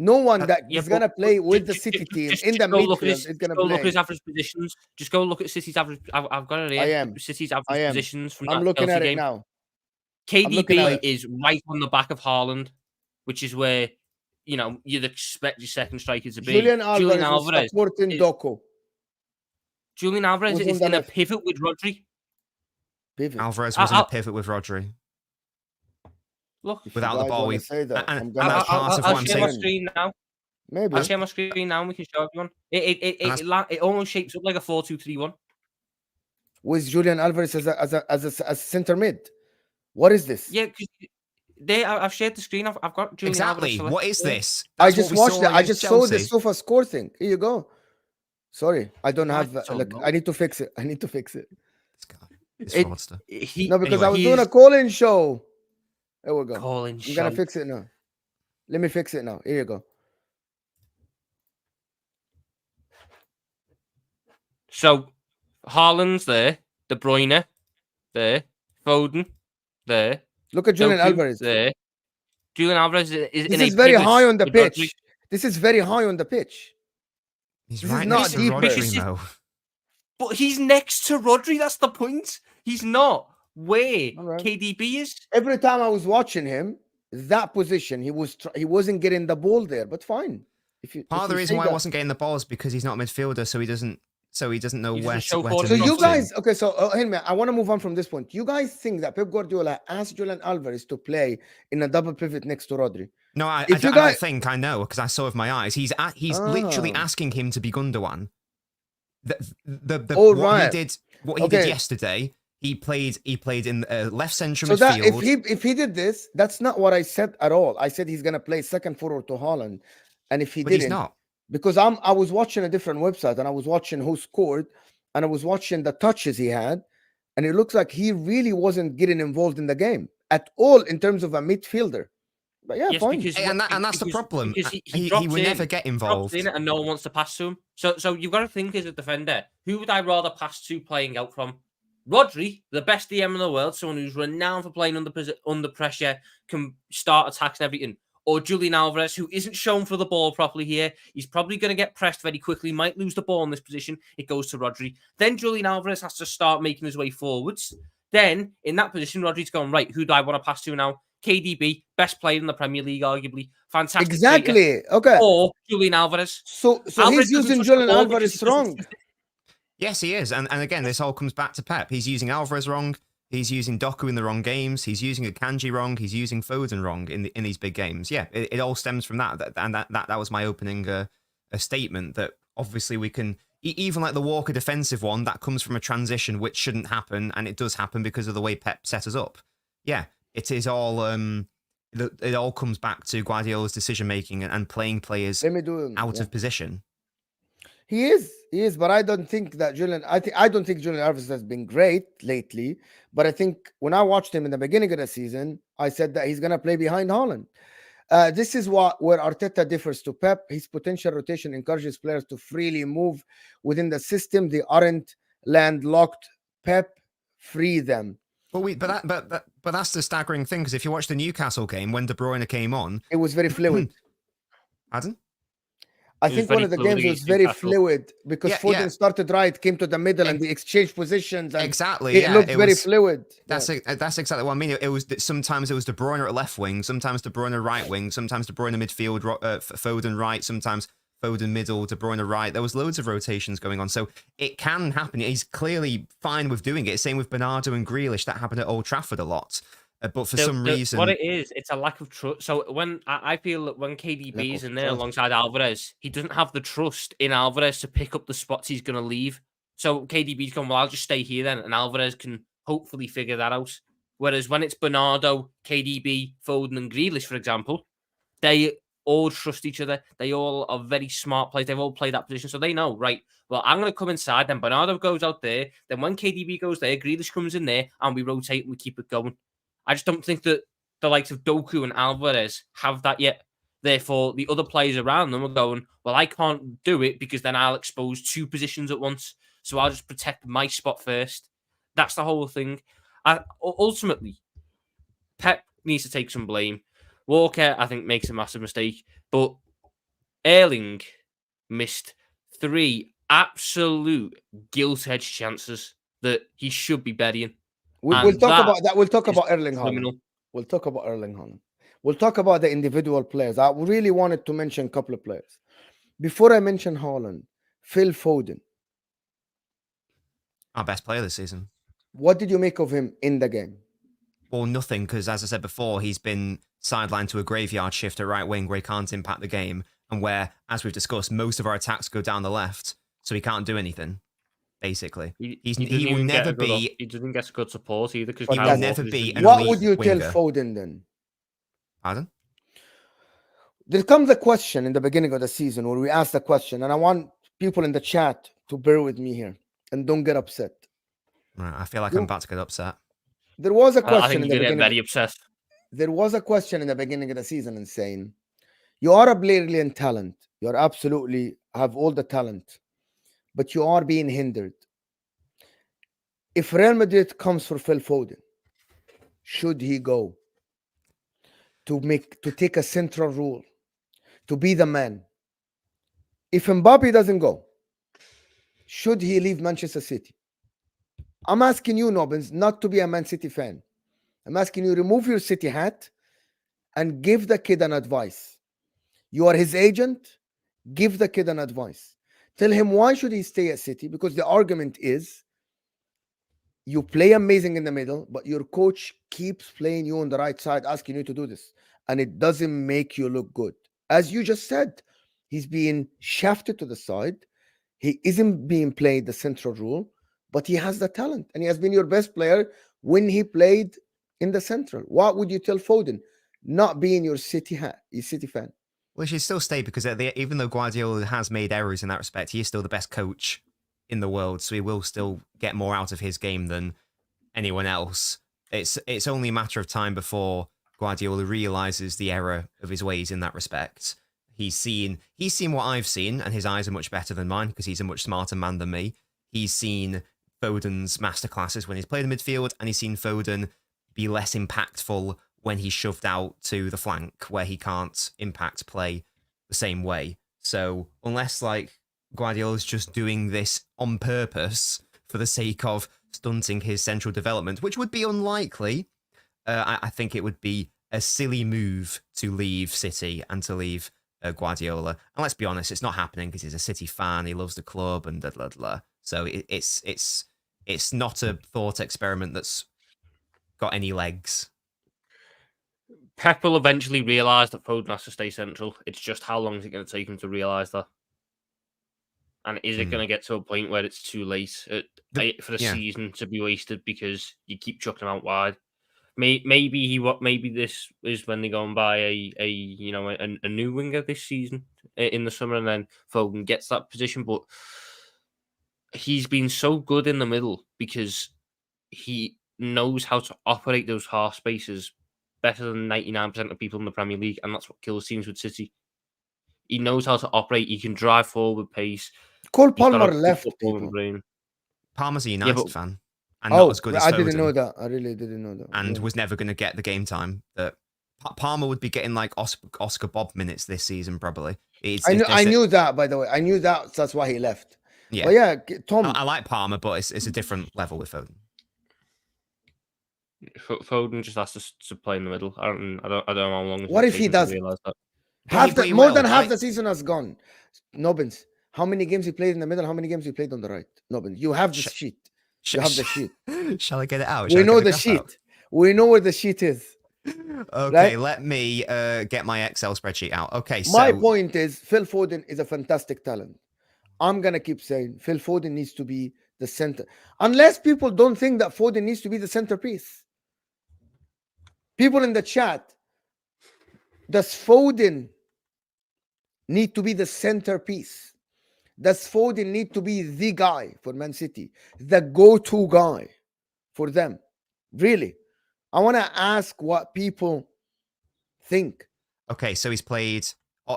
No one that is going to play with the City team in the midfield is going to play. Look at his average positions. Just go look at City's average. I've got it here. I am. City's average positions from I'm that looking Chelsea at it game. now. KDB is right on the back of Haaland, which is where you'd expect your second striker to be. Julian Alvarez is supporting Doku. Julian Alvarez is in a pivot with Rodri. Alvarez was in a pivot with Rodri. Look, without the ball, and that's part of what I'm saying. My screen now. Maybe I'll share my screen now and we can show everyone. It almost shapes up like a 4-2-3-1. with Julian Alvarez as center mid. What is this? Yeah, because I've shared the screen. I've got Julian Alvarez. Exactly. What is this? I That's just what we watched saw it. I against just saw the Chelsea. sofa score thing. Here you go. Sorry, I don't Why have. so Look, low? I need to fix it. I need to fix it. This guy, this fraudster. No, because anyway, I was doing a call-in show. There we go. Calling I'm gonna fix it now. Let me fix it now. Here you go. So, Haaland's there, De Bruyne there, Foden there. Look at Julian Doku Alvarez. there. Julian Alvarez is This in is a very pivot high on the with Rodri. pitch. This is very high on the pitch. He's This right is next not to deeper. Rodri, Mo. But he's next to Rodri. That's the point. He's not where All right. KDB is. Every time I was watching him, that position, he wasn't getting the ball there. But fine. Part of the reason why I wasn't getting the ball is because he's not a midfielder, so he doesn't know He where doesn't show to forward So meet you him. guys, okay, so Henry, I want to move on from this point. You guys think that Pep Guardiola asked Julian Alvarez to play in a double pivot next to Rodri? No, I If you don't guys- think I know because I saw with my eyes. He's literally Ah. asking him to be Gundogan. All what right. he did yesterday. He played in left central So that midfield. if he did this, that's not what I said at all. I said he's gonna play second forward to Haaland, and if he but didn't, he's not. because I was watching a different website and I was watching who scored and I was watching the touches he had, and it looks like he really wasn't getting involved in the game at all in terms of a midfielder. But yeah, Yes, fine. because And that's the problem. Because He drops will in, never get involved. drops in and no one wants to pass to him. So you've got to think as a defender, who would I rather pass to playing out from? Rodri, the best DM in the world, someone who's renowned for playing under pressure, can start attacks and everything. Or Julian Alvarez, who isn't shown for the ball properly here. He's probably going to get pressed very quickly, might lose the ball in this position. It goes to Rodri. Then Julian Alvarez has to start making his way forwards. Then, in that position, Rodri's going, right, who do I want to pass to now? KDB, best player in the Premier League, arguably. Fantastic. Exactly. Player. Okay. Or Julian Alvarez. So Alvarez he's doesn't using touch the Julian ball because Alvarez he doesn't wrong. trust it. Yes, he is. And again, this all comes back to Pep. He's using Alvarez wrong. He's using Doku in the wrong games. He's using Akanji wrong. He's using Foden wrong in these big games. Yeah, it all stems from that. And that was my opening a statement that obviously we can, even like the Walker defensive one, that comes from a transition which shouldn't happen, and it does happen because of the way Pep set us up. Yeah, it is all. It all comes back to Guardiola's decision making and playing players out of position. He is, but I don't think that Julian. I don't think Julian Alvarez has been great lately. But I think when I watched him in the beginning of the season, I said that he's gonna play behind Haaland. This is where Arteta differs to Pep. His potential rotation encourages players to freely move within the system. They aren't landlocked. Pep free them. But that's the staggering thing, because if you watch the Newcastle game when De Bruyne came on, it was very fluid. Pardon? I think one of the games was very fluid because Foden started right, came to the middle, and they exchanged positions. And exactly. It looked very fluid. That's exactly what I mean. It was sometimes it was De Bruyne at left wing, sometimes De Bruyne right wing, sometimes De Bruyne midfield, Foden right, sometimes Foden middle, De Bruyne right. There was loads of rotations going on, so it can happen. He's clearly fine with doing it. Same with Bernardo and Grealish. That happened at Old Trafford a lot. But for some reason, what it is, it's a lack of trust. So when I feel that when KDB is in there alongside Alvarez, he doesn't have the trust in Alvarez to pick up the spots he's going to leave. So KDB's going, well, I'll just stay here then, and Alvarez can hopefully figure that out. Whereas when it's Bernardo, KDB, Foden, and Grealish, for example, they all trust each other. They all are very smart players. They've all played that position, so they know, right, well, I'm going to come inside, then Bernardo goes out there, then when KDB goes there, Grealish comes in there, and we rotate and we keep it going. I just don't think that the likes of Doku and Alvarez have that yet. Therefore, the other players around them are going, well, I can't do it because then I'll expose two positions at once. So I'll just protect my spot first. That's the whole thing. Ultimately, Pep needs to take some blame. Walker, I think, makes a massive mistake. But Erling missed 3 absolute gilt-edged chances that he should be burying. We'll talk about that. We'll talk about Erling Haaland. We'll talk about Erling Haaland. We'll talk about the individual players. I really wanted to mention a couple of players. Before I mention Haaland, Phil Foden. Our best player this season. What did you make of him in the game? Well, nothing, because as I said before, he's been sidelined to a graveyard shift at right wing where he can't impact the game, and where, as we've discussed, most of our attacks go down the left, so he can't do anything. basically. He He will never be. He doesn't get good support either because He will never be an What elite would you tell winger. Foden then? Pardon? There comes a question in the beginning of the season where we ask the question, and I want people in the chat to bear with me here and don't get upset. Right, I feel like I'm about to get upset. There was a question I think in the you're beginning. getting very obsessed. There was a question in the beginning of the season and saying, you are a brilliant talent. You're absolutely have all the talent, but you are being hindered. If Real Madrid comes for Phil Foden, should he go to take a central role, to be the man? If Mbappe doesn't go, should he leave Manchester City? I'm asking you, Nobbins, not to be a Man City fan. I'm asking you, remove your City hat and give the kid an advice. You are his agent. Give the kid an advice. Tell him why should he stay at City? Because the argument is you play amazing in the middle, but your coach keeps playing you on the right side, asking you to do this, and it doesn't make you look good. As you just said, he's being shafted to the side. He isn't being played the central role, but he has the talent, and he has been your best player when he played in the central. What would you tell Foden? Not being your City fan. Well, he should still stay because even though Guardiola has made errors in that respect, he is still the best coach in the world, so he will still get more out of his game than anyone else. It's only a matter of time before Guardiola realizes the error of his ways in that respect. He's seen what I've seen, and his eyes are much better than mine because he's a much smarter man than me. He's seen Foden's masterclasses when he's played in midfield, and he's seen Foden be less impactful when he's shoved out to the flank where he can't impact play the same way. So unless Guardiola's just doing this on purpose for the sake of stunting his central development, which would be unlikely, I think it would be a silly move to leave City and to leave Guardiola. And let's be honest, it's not happening because he's a City fan. He loves the club and blah, blah, blah. So it's not a thought experiment that's got any legs. Pep will eventually realise that Foden has to stay central. It's just how long is it going to take him to realise that? And is it going to get to a point where it's too late for the season to be wasted because you keep chucking him out wide? Maybe this is when they go and buy a new winger this season in the summer, and then Foden gets that position. But he's been so good in the middle because he knows how to operate those half spaces better than 99% of people in the Premier League, and that's what kills teams with City. He knows how to operate. He can drive forward with pace. Cole Palmer left. Palmer's a United fan, and not as good as Foden. I didn't know that. I really didn't know that. And was never going to get the game time that Palmer would be getting Oscar Bob minutes this season, probably. I knew that, by the way. I knew that. That's why he left. Yeah, but yeah, Tom. I like Palmer, but it's a different level with Foden. Foden just has to play in the middle. I don't know how long. What if he does? More than half the season has gone. Nobbins, how many games he played in the middle? How many games he played on the right? Nobbins, you have the sheet. You have the sheet. Shall I get it out? We know the sheet. We know where the sheet is. Okay, right? Let me get my Excel spreadsheet out. Okay, so my point is Phil Foden is a fantastic talent. I'm gonna keep saying Phil Foden needs to be the center, unless people don't think that Foden needs to be the centerpiece. People in the chat, does Foden need to be the centerpiece? Does Foden need to be the guy for Man City, the go-to guy for them? Really? I want to ask what people think. Okay, so he's played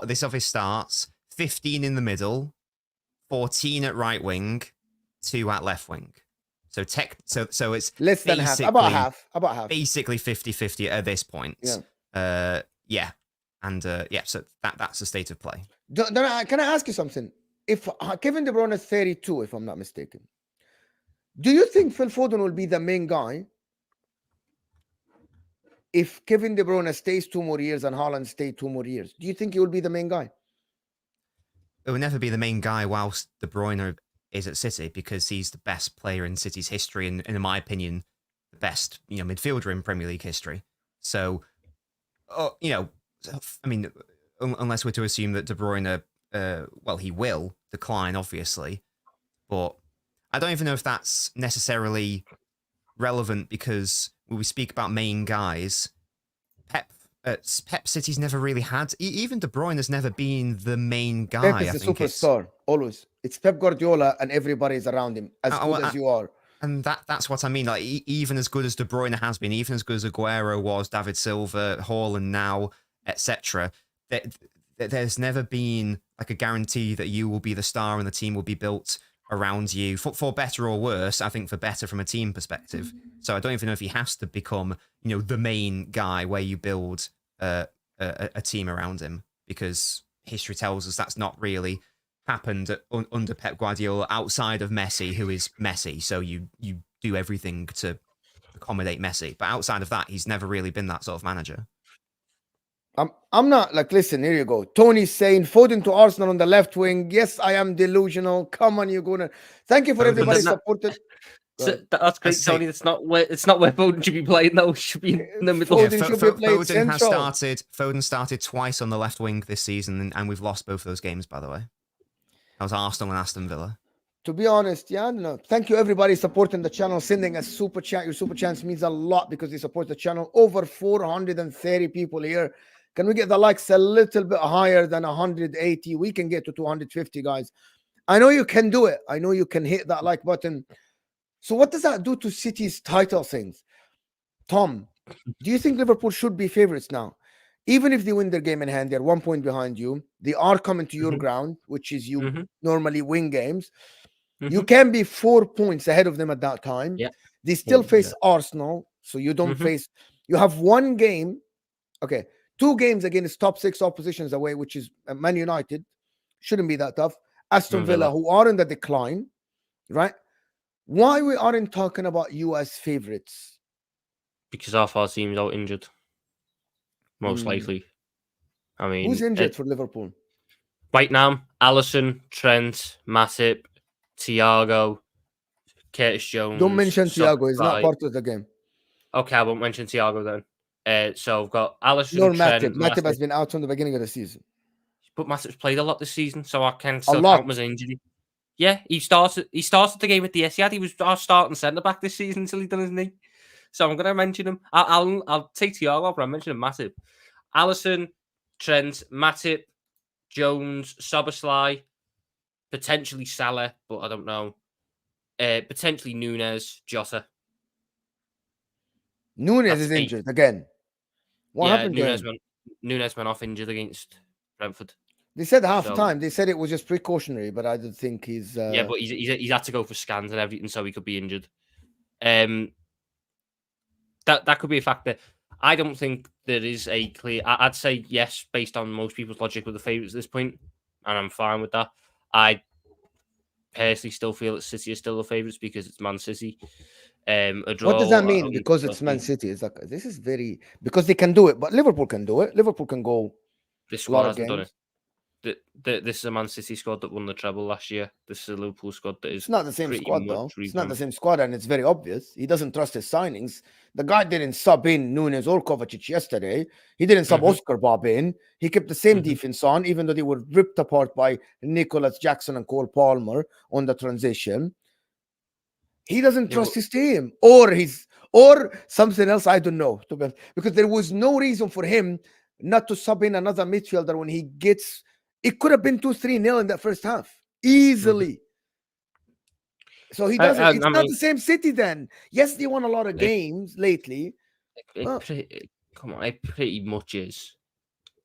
this of his starts, 15 in the middle, 14 at right wing, 2 at left wing. So so it's less than half, about half. Basically 50-50 at this point. Yeah. And so that's the state of play. Can I ask you something? If Kevin De Bruyne is 32, if I'm not mistaken, do you think Phil Foden will be the main guy if Kevin De Bruyne stays 2 more years and Haaland stays 2 more years? Do you think he will be the main guy? It will never be the main guy whilst De Bruyne is at City because he's the best player in City's history and in my opinion, the best midfielder in Premier League history. So, I mean, unless we're to assume that De Bruyne, he will decline, obviously. But I don't even know if that's necessarily relevant because when we speak about main guys, Pep City's never really had. Even De Bruyne has never been the main guy. Pep is the superstar, always. It's Pep Guardiola and everybody's around him, as good as you are. And that's what I mean. Like, even as good as De Bruyne has been, even as good as Aguero was, David Silva, Hojlund now, etc., there's never been like a guarantee that you will be the star and the team will be built around you for better or worse. I think for better from a team perspective. So I don't even know if he has to become, the main guy where you build a team around him, because history tells us that's not really happened under Pep Guardiola outside of Messi, who is Messi. So you do everything to accommodate Messi, but outside of that, he's never really been that sort of manager. I'm not like, listen, here you go. Tony's saying Foden to Arsenal on the left wing. Yes, I am delusional. Come on, you're gonna. Thank you for everybody supported. So that's great, Tony. It's not where Foden should be playing though. It should be in the middle. Foden started twice on the left wing this season, and we've lost both those games, by the way. That was Arsenal and Aston Villa. To be honest, no. Thank you, everybody supporting the channel, sending a super chat. Your super chats means a lot because they support the channel. Over 430 people here. Can we get the likes a little bit higher than 180? We can get to 250, guys. I know you can do it. I know you can hit that like button. So what does that do to City's title things? Tom, do you think Liverpool should be favorites now? Even if they win their game in hand, they're 1 point behind you. They are coming to your ground, which is you normally win games. You can be 4 points ahead of them at that time. Yeah. They still face Arsenal, so you don't face. You have one game. Okay. 2 games against top 6 oppositions away, which is Man United. Shouldn't be that tough. Aston Villa, who are in the decline, right? Why we aren't talking about you as favorites? Because half our team's out injured. Most likely. I mean, who's injured for Liverpool? Right now, Alisson, Trent, Matip, Thiago, Curtis Jones. Don't mention Thiago. He's not part of the game. Okay, I won't mention Thiago then. So I've got Alisson, Trent, Matip has been out from the beginning of the season. But Matip's played a lot this season, so I can still count him as an injury. Yeah, he started the game with the Etihad. He was our starting centre-back this season until he done his knee. So I'm going to mention him. I'll take Thiago, but I'm mentioning Matip. Alisson, Trent, Matip, Jones, Szoboszlai, potentially Salah, but I don't know. Potentially Nunes, Jota. Nunes is injured again. What happened? Nunes went off injured against Brentford. They said half time. They said it was just precautionary, but I don't think he's. Yeah, but he's had to go for scans and everything, so he could be injured. That could be a factor. I don't think there is a clear. I'd say yes, based on most people's logic, with the favourites at this point, and I'm fine with that. I personally still feel that City are still the favourites because it's Man City. A draw, what does that mean? Because it's Man City. It's like, this is very, because they can do it, but Liverpool can do it. Liverpool can go. This squad hasn't done it. This is a Man City squad that won the treble last year. This is a Liverpool squad that is. It's not the same squad though. It's not the same squad, and it's very obvious. He doesn't trust his signings. The guy didn't sub in Nunes or Kovacic yesterday. He didn't sub Oscar Bob in. He kept the same defense on, even though they were ripped apart by Nicholas Jackson and Cole Palmer on the transition. He doesn't trust his team, or something else. I don't know, because there was no reason for him not to sub in another midfielder when he gets. It could have been 2-3-0 in that first half easily. So he doesn't. It's not the same City then. Yes, they won a lot of games lately. Come on, it pretty much is.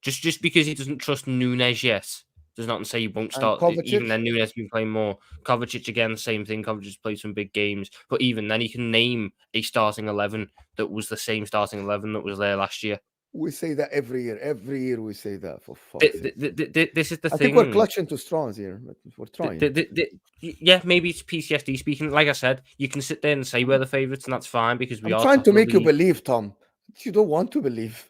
Just because he doesn't trust Nunes yet does not say he won't start. Even then, Nunes has been playing more. Kovacic again, same thing. Kovacic has played some big games, but even then, he can name a starting 11 that was the same starting 11 that was there last year. We say that every year. Every year we say that. For this is the thing. I think we're clutching to straws here, but we're trying. Yeah, maybe it's PTSD speaking. Like I said, you can sit there and say we're the favourites, and that's fine because we are trying to make you believe, Tom. You don't want to believe.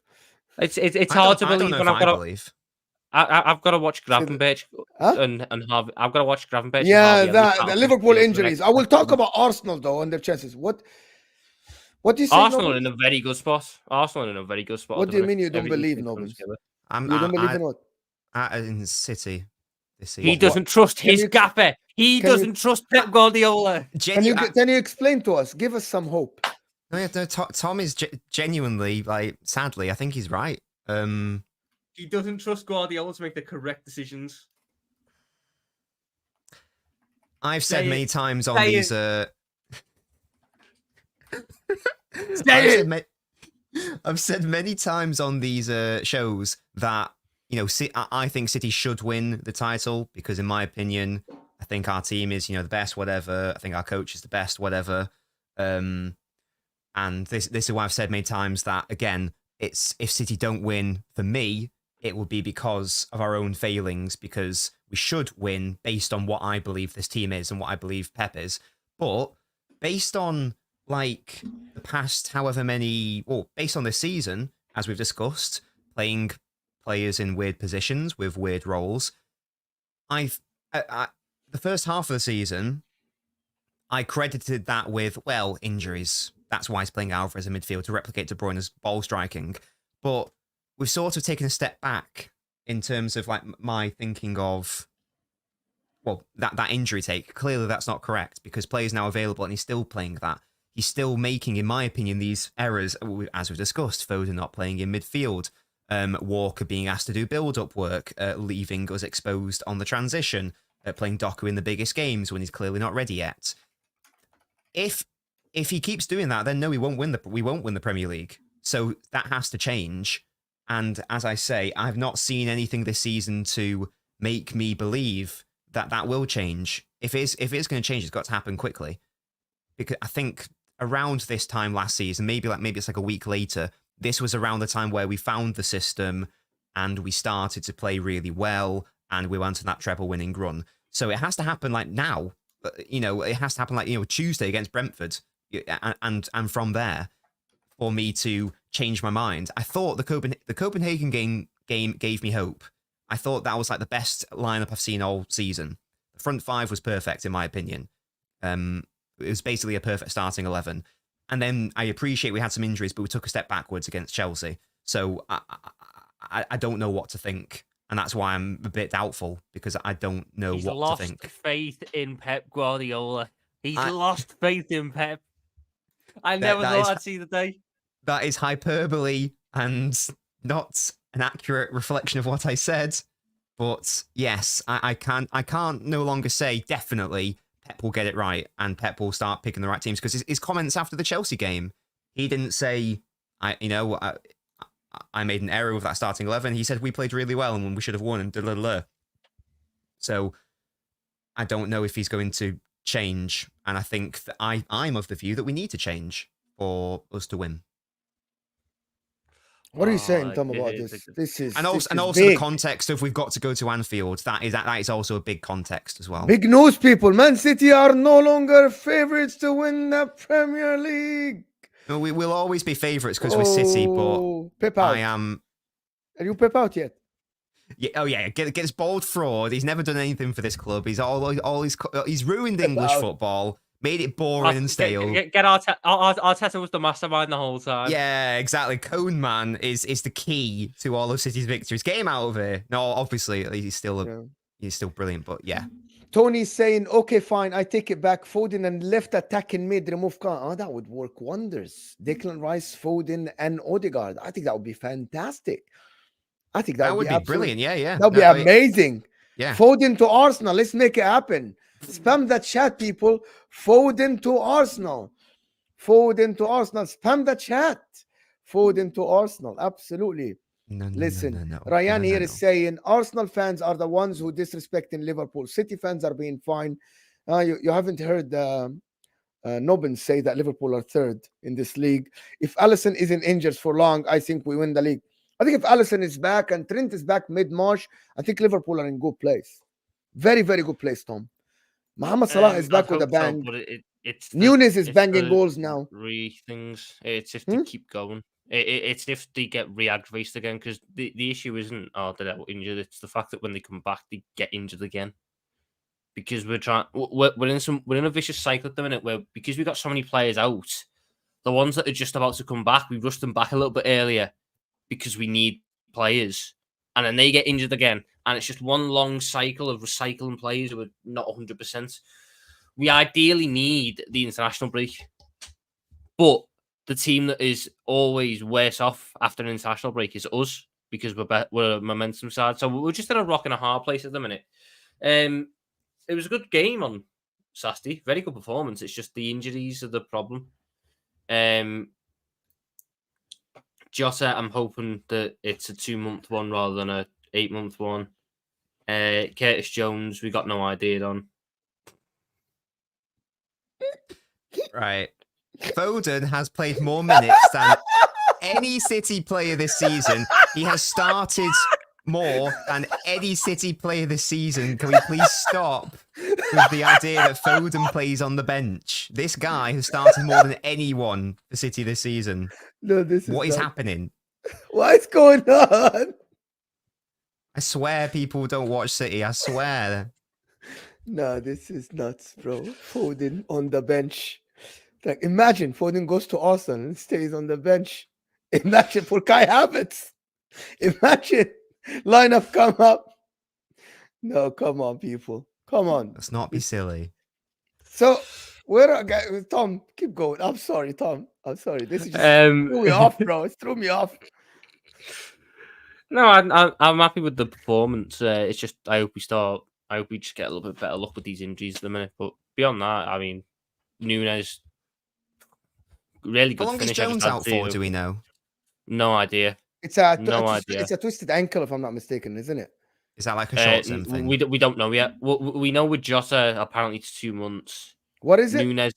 It's hard to believe when I've got to. I've got to watch Gravenberch and Harvey. I've got to watch Gravenberch. Yeah, the Liverpool injuries. I will talk about Arsenal though and their chances. What do you say? Arsenal are in a very good spot. What do you mean you don't believe, Nobbins? You don't believe in what? In City. this season. He doesn't trust his gaffer. He doesn't trust Pep Guardiola. Can you explain to us? Give us some hope. No, Tom is genuinely, like, sadly, I think he's right. He doesn't trust Guardiola to make the correct decisions. I've said many times on these. I've said many times on these shows that, you know, I think City should win the title because, in my opinion, I think our team is, you know, the best, whatever. I think our coach is the best, whatever. And this is why I've said many times that, again, it's if City don't win, for me, it will be because of our own failings, because we should win based on what I believe this team is and what I believe Pep is. But based on, like, the past however many, or based on this season, as we've discussed, playing players in weird positions with weird roles, the first half of the season, I credited that with, well, injuries. That's why he's playing Alvarez in midfield to replicate De Bruyne's ball striking. But we've sort of taken a step back in terms of, like, my thinking of, well, that injury take. Clearly that's not correct because players now available and he's still playing that. He's still making, in my opinion, these errors, as we've discussed. Foden not playing in midfield. Walker being asked to do build-up work, leaving us exposed on the transition, playing Doku in the biggest games when he's clearly not ready yet. If he keeps doing that, then no, we won't win the Premier League. So that has to change. And as I say, I've not seen anything this season to make me believe that will change. If it's going to change, it's got to happen quickly. Because I think around this time last season, maybe it's like a week later, this was around the time where we found the system and we started to play really well and we went on that treble winning run. So it has to happen like now. You know, it has to happen like, you know, Tuesday against Brentford. And from there, for me to change my mind. I thought the Copenhagen game gave me hope. I thought that was like the best lineup I've seen all season. The front five was perfect, in my opinion. It was basically a perfect starting 11. And then I appreciate we had some injuries, but we took a step backwards against Chelsea. So I don't know what to think. And that's why I'm a bit doubtful, because I don't know what to think. He's lost faith in Pep Guardiola. He's lost faith in Pep. I never thought I'd see the day. That is hyperbole and not an accurate reflection of what I said. But yes, I can't no longer say definitely Pep will get it right and Pep will start picking the right teams, because his comments after the Chelsea game, he didn't say, I made an error with that starting 11. He said we played really well and we should have won and blah, blah, blah. So I don't know if he's going to change. And I think that I'm of the view that we need to change for us to win. What are you saying, Tom, about this? This is also big. The context of we've got to go to Anfield. That is also a big context as well. Big news, people. Man City are no longer favourites to win the Premier League. No, we will always be favourites because we're City, but Pep out. I am. Are you Pep out yet? Yeah. Oh yeah. Gets bald fraud. He's never done anything for this club. He's he's ruined English football. Made it boring and stale. Get Arteta was the mastermind the whole time. Yeah, exactly. Cone Man is the key to all of City's victories. Get him out of here. No, obviously he's still brilliant, but yeah. Tony's saying, okay, fine, I take it back. Foden and left attacking mid, remove Khan. Oh, that would work wonders. Declan Rice, Foden, and Odegaard. I think that would be fantastic. I think that would be brilliant. Yeah. That would be amazing. Yeah. Foden to Arsenal. Let's make it happen. Spam that chat, people. Foden to Arsenal. Foden to Arsenal. Spam the chat. Foden to Arsenal. Absolutely. Listen, Ryan here is saying Arsenal fans are the ones who disrespecting Liverpool. City fans are being fine. You haven't heard Nobbins say that Liverpool are third in this league. If Alisson isn't injured for long, I think we win the league. I think if Alisson is back and Trent is back mid-March, I think Liverpool are in good place. Very, very good place, Tom. Mohamed Salah is back with a bang. So, Nunes is banging goals now. Things. It's if they keep going. It's if they get re-aggravated again, because the issue isn't they're injured. It's the fact that when they come back, they get injured again. Because we're in a vicious cycle at the minute where, because we got so many players out, the ones that are just about to come back, we rush them back a little bit earlier because we need players. and then they get injured again, and it's just one long cycle of recycling players who are not 100%. We ideally need the international break, but the team that is always worse off after an international break is us, because we're a momentum side. So we're just in a rock and a hard place at the minute. It was a good game on Saturday, very good performance. It's just the injuries are the problem. Jota, I'm hoping that it's a 2-month one rather than a 8-month one. Curtis Jones, we got no idea on. Right. Foden has played more minutes than any City player this season. He has started more than any City player this season. Can we please stop with the idea that Foden plays on the bench? This guy has started more than anyone for City this season. No, What is happening? What's going on? I swear people don't watch City. I swear. No, this is nuts, bro. Foden on the bench. Like, imagine Foden goes to Arsenal and stays on the bench. Imagine for Kai Havertz. Imagine lineup come up. No, come on, people. Come on. Let's not be silly. So, where are guys? Tom, keep going. I'm sorry, Tom. I'm sorry. This is just threw me off, bro. It threw me off. No, I'm happy with the performance. It's just I hope we just get a little bit better luck with these injuries at the minute. But beyond that, I mean, Nunes really good. How long is Jones out for? Do we know? No idea. It's a twisted ankle, if I'm not mistaken, isn't it? Is that like a short-term thing? We don't know yet. We know with Jota apparently it's 2 months. What is it? Nunes,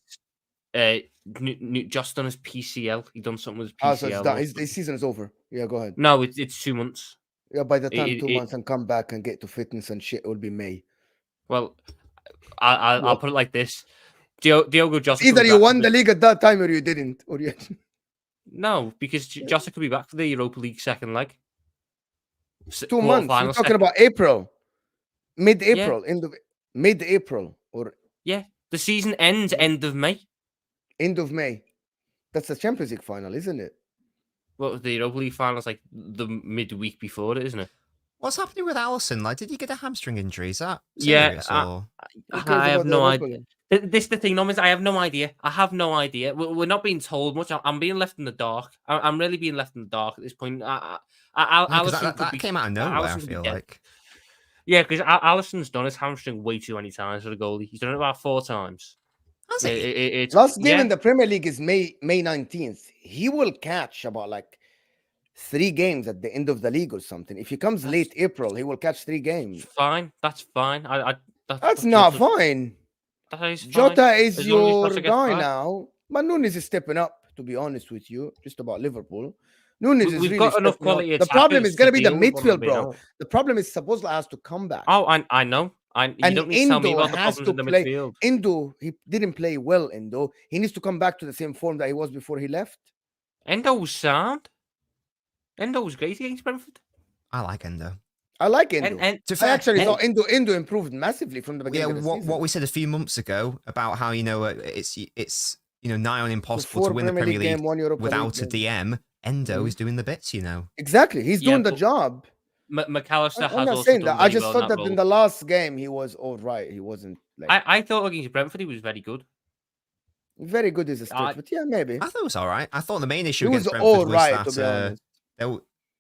just done his PCL. He done something with his PCL. Oh, so it's done. His season is over. Yeah, go ahead. No, it's 2 months. Yeah, by the time 2 months and come back and get to fitness and shit, it will be May. Well, I'll put it like this: Diogo Jota. Either you won the league at that time or you didn't, or you. No, because Jota could be back for the Europa League second leg. 2 months. We're talking about April, mid-April, mid-April, or the season ends end of May. End of May. That's the Champions League final, isn't it? Well, the Europa League final is like the midweek before it, isn't it? What's happening with Alisson? Like, did he get a hamstring injury? Is that serious? I have no idea. This is the thing, Nobbins. I have no idea. We're not being told much. I'm being left in the dark. I'm really being left in the dark at this point. Alisson that came out of nowhere, I feel like. Yeah, because Alisson's done his hamstring way too many times for the goalie. He's done it about 4 times. Has he? Last game in the Premier League is May 19th. He will catch about like 3 games at the end of the league or something. If he comes late April, he will catch 3 games. Fine, that's fine. That's not fine. That is fine. Jota is your guy now. But Nunes is stepping up, to be honest with you, just about Liverpool. Nunes is really got enough quality. The problem is going to be the midfield, bro. The problem is supposedly has to come back. Oh, I know. You don't need to tell me about the problems in the midfield. Endo, he didn't play well, Endo. He needs to come back to the same form that he was before he left. Endo was sound. Endo was great against Brentford. I like Endo. I like Endo. I actually thought Endo improved massively from the beginning of the season. What we said a few months ago about how, it's nigh on impossible to win the Premier League without a DM. Endo is doing the bits, Exactly. He's doing the job. McAllister I'm not saying that. I just thought that in the last game he was all right. He wasn't like I thought against Brentford he was very good. Very good is a stretch, but yeah, maybe. I thought it was all right. I thought the main issue against Brentford was that to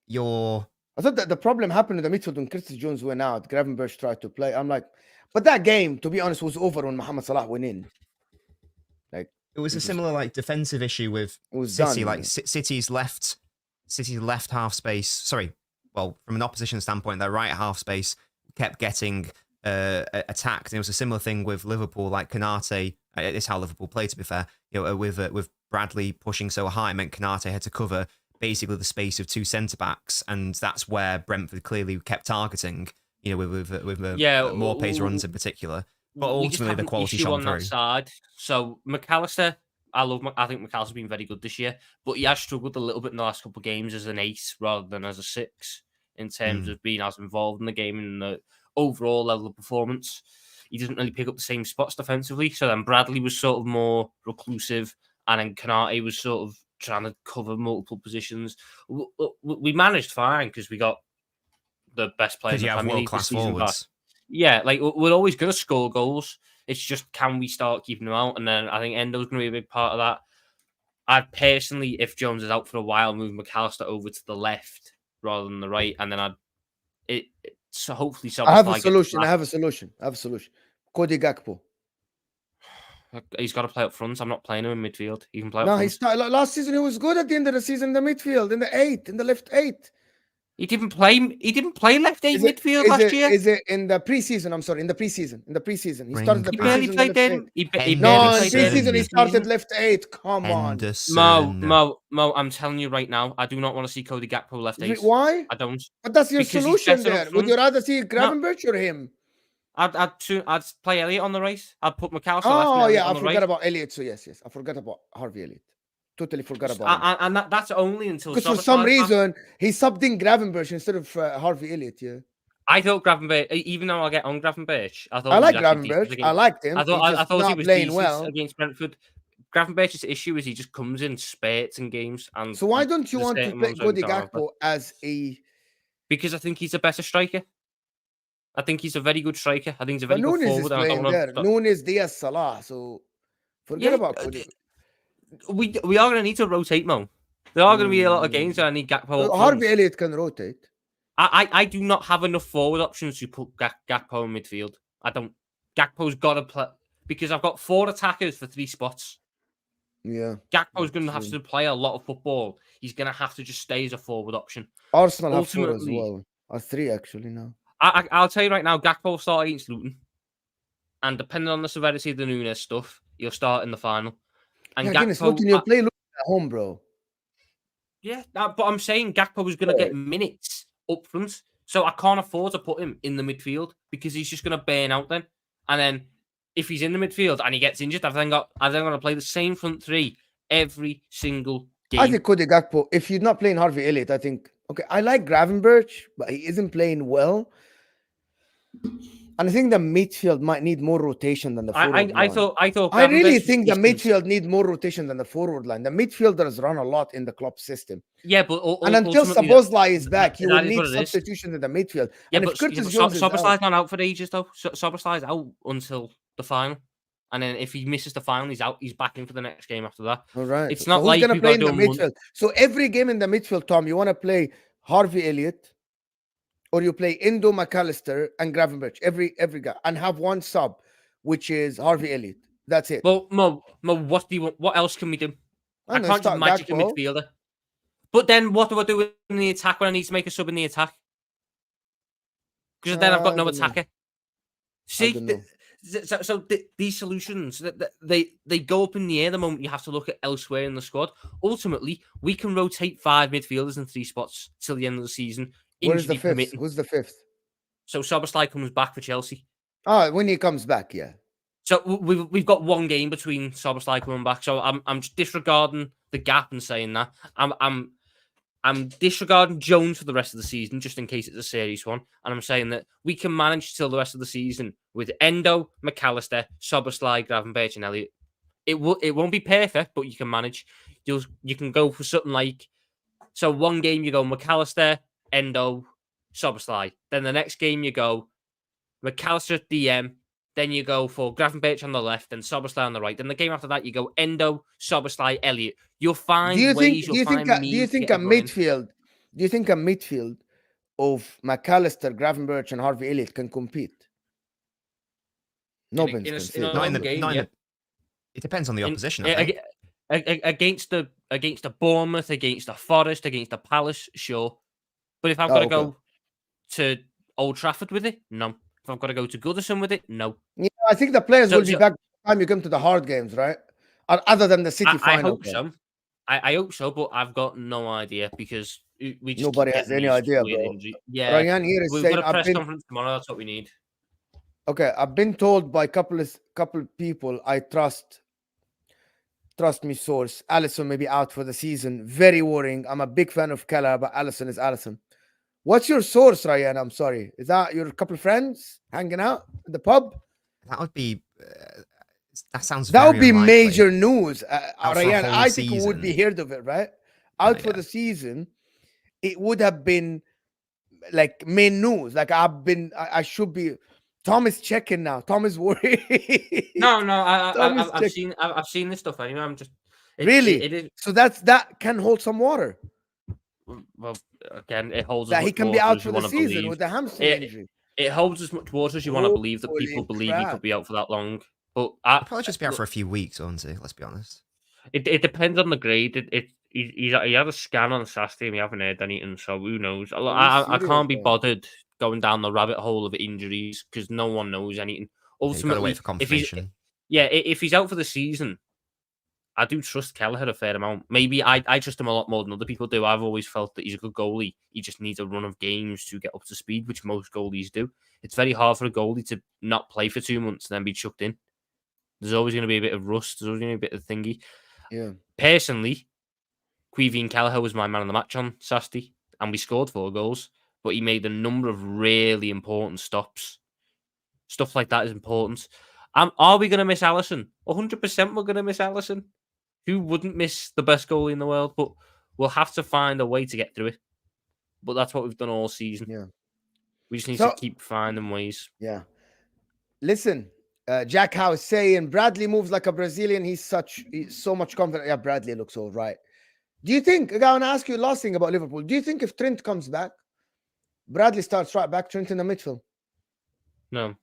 be honest. I thought that the problem happened in the midfield when Crises Jones went out. Gravenberch tried to play. I'm like, but that game, to be honest, was over when Mohamed Salah went in. Like it was a similar defensive issue with City. City's left half space. Sorry, well, from an opposition standpoint, their right half space kept getting attacked. And it was a similar thing with Liverpool, like Konate. It's how Liverpool played, to be fair. With Bradley pushing so high, it meant Konate had to cover basically the space of 2 centre backs, and that's where Brentford clearly kept targeting. With more pace runs in particular. But ultimately, the quality shone through. That side. So McAllister, I think McAllister's been very good this year, but he has struggled a little bit in the last couple of games as an 8 rather than as a 6 in terms of being as involved in the game and the overall level of performance. He doesn't really pick up the same spots defensively. So then Bradley was sort of more reclusive, and then Konate was sort of trying to cover multiple positions. We managed fine because we got the best player in Because the you have Premier League this world-class season back. forwards. Yeah, like we're always going to score goals. It's just, can we start keeping them out? And then I think Endo's going to be a big part of that. I'd personally, if Jones is out for a while, move McAllister over to the left rather than the right, and then so hopefully I have a Szoboszlai solution. I have a solution. Cody Gakpo. He's got to play up front. I'm not playing him in midfield. He can play up No, front. last season he was good at the end of the season in the midfield, in the left 8. He didn't play left 8 midfield last year. Is it in the preseason? I'm sorry, in the preseason. He started the He preseason. barely played then. He barely No, in played preseason he started preseason. left 8. Come Henderson. on, Mo, I'm telling you right now, I do not want to see Cody Gakpo left 8. Why? I don't. But that's your Because solution there. Would you rather see Gravenberch or him? I'd play Elliott on the right. I'd put McAllister left. Oh and yeah, on I the forgot right. about Elliott. So yes, I forgot about Harvey Elliott. Totally forgot about him. And that's only until Because for some reason he subbed in Gravenberch instead of Harvey Elliott. Yeah, I thought Gravenberch, even though I get on Gravenberch, I thought I like he was actually Gravenberch. decent I liked him. I thought he was playing decent well against Brentford. Gravenberch's issue is he just comes in spurts in games. And so why don't you want to play Cody Gakpo? Gakpo as a? Because I think he's a better striker. I think he's a very good striker. I think he's a very good Nunes forward. is playing there. Nunes, Diaz, Salah. So forget about Cody. We are going to need to rotate, Mo. There are going to be a lot of games where I need Gakpo. Harvey Elliott can rotate. I do not have enough forward options to put Gakpo in midfield. I don't. Gakpo's got to play because I've got 4 attackers for 3 spots. Yeah. Gakpo's going to have to play a lot of football. He's going to have to just stay as a forward option. Arsenal have 4 as well. Or 3 actually now. I'll tell you right now, Gakpo will start against Luton. And depending on the severity of the Nunes stuff, he'll start in the final. And yeah, Gakpo, Luton, you'll play Luton at home, bro. Yeah, but I'm saying Gakpo is going to get minutes up front. So I can't afford to put him in the midfield because he's just going to burn out then. And then if he's in the midfield and he gets injured, I've then got to play the same front 3 every single game. I think Cody Gakpo, if you're not playing Harvey Elliott, I think, okay, I like Gravenberch, but he isn't playing well. And I think the midfield might need more rotation than the forward line. I really think the midfield need more rotation than the forward line. The midfielders run a lot in the Klopp system. Yeah, but and until Szoboszlai is back, you will need substitution in the midfield. Yeah, and but Szoboszlai's not out for ages though. Szoboszlai's out until the final, and then if he misses the final, he's out. He's back in for the next game after that. All right, it's not like who's going to play in the midfield. So every game in the midfield, Tom, you want to play Harvey Elliott. Or you play Endo, McAllister, and Gravenberch, every guy, and have 1 sub, which is Harvey Elliott. That's it. Well, Mo, what do you want? What else can we do? I can't just magic a midfielder. But then what do I do in the attack when I need to make a sub in the attack? Because then I've got no attacker. See, these solutions, they go up in the air the moment you have to look at elsewhere in the squad. Ultimately, we can rotate 5 midfielders in 3 spots till the end of the season. Where's the 5th? Who's the 5th? So Szoboszlai comes back for Chelsea. Oh, when he comes back, yeah. So we've got 1 game between Szoboszlai coming back. So I'm disregarding the gap and saying that I'm disregarding Jones for the rest of the season just in case it's a serious one, and I'm saying that we can manage till the rest of the season with Endo, McAllister, Szoboszlai, Gravenberch, and Elliott. It won't be perfect, but you can manage. You can go for something like 1 game you go McAllister, Endo, Szoboszlai. Then the next game you go McAllister at DM. Then you go for Gravenberch on the left and Szoboszlai on the right. Then the game after that you go Endo, Szoboszlai, Elliott. You'll find ways. Do you think a midfield of McAllister, Gravenberch, and Harvey Elliott can compete? Nobbins can fit. It depends on the opposition. I think. Against the Bournemouth, against the Forest, against the Palace, sure. But if I've got to go to Old Trafford with it, no. If I've got to go to Goodison with it, no. Yeah, I think the players will be back by the time you come to the hard games, right? Other than the City final. I hope so. I hope so, but I've got no idea because we just nobody has any idea, bro. Yeah, Ryan here is saying, got a press conference tomorrow. That's what we need. Okay, I've been told by a couple of people I trust me source. Alisson may be out for the season. Very worrying. I'm a big fan of Keller, but Alisson is Alisson. What's your source, Ryan? I'm sorry. Is that your couple of friends hanging out at the pub? That would be. That sounds. That would be unlikely. Major news, Ryan. I think season. we would be heard of it, right? Out for the season, it would have been like main news. Like I should be. Tom is checking now. Tom is worried. No, I've seen this stuff anyway. I'm just really. It is. So that can hold some water. Well, again, it holds that as he much can water be out as for you the want to season believe. with a hamstring injury. It holds as much water as you want to believe that people believe he could be out for that long. But He'll probably just be out for a few weeks, won't he? Let's be honest. It depends on the grade. He had a scan on Saturday and we haven't heard anything, so who knows? I can't be bothered going down the rabbit hole of injuries because no one knows anything. Ultimately, wait for confirmation. If he's out for the season, I do trust Kelleher a fair amount. Maybe I trust him a lot more than other people do. I've always felt that he's a good goalie. He just needs a run of games to get up to speed, which most goalies do. It's very hard for a goalie to not play for 2 months and then be chucked in. There's always going to be a bit of rust. There's always going to be a bit of thingy. Yeah. Personally, Queeveen Kelleher was my man of the match on Saturday, and we scored 4 goals, but he made a number of really important stops. Stuff like that is important. Are we going to miss Alisson? 100% we're going to miss Alisson. Who wouldn't miss the best goalie in the world? But we'll have to find a way to get through it. But that's what we've done all season. Yeah. We just need to keep finding ways. Yeah. Listen, Jack Howe is saying Bradley moves like a Brazilian. He's so much confident. Yeah, Bradley looks all right. Do you think, I want to ask you last thing about Liverpool. Do you think if Trent comes back, Bradley starts right back, Trent in the midfield? No.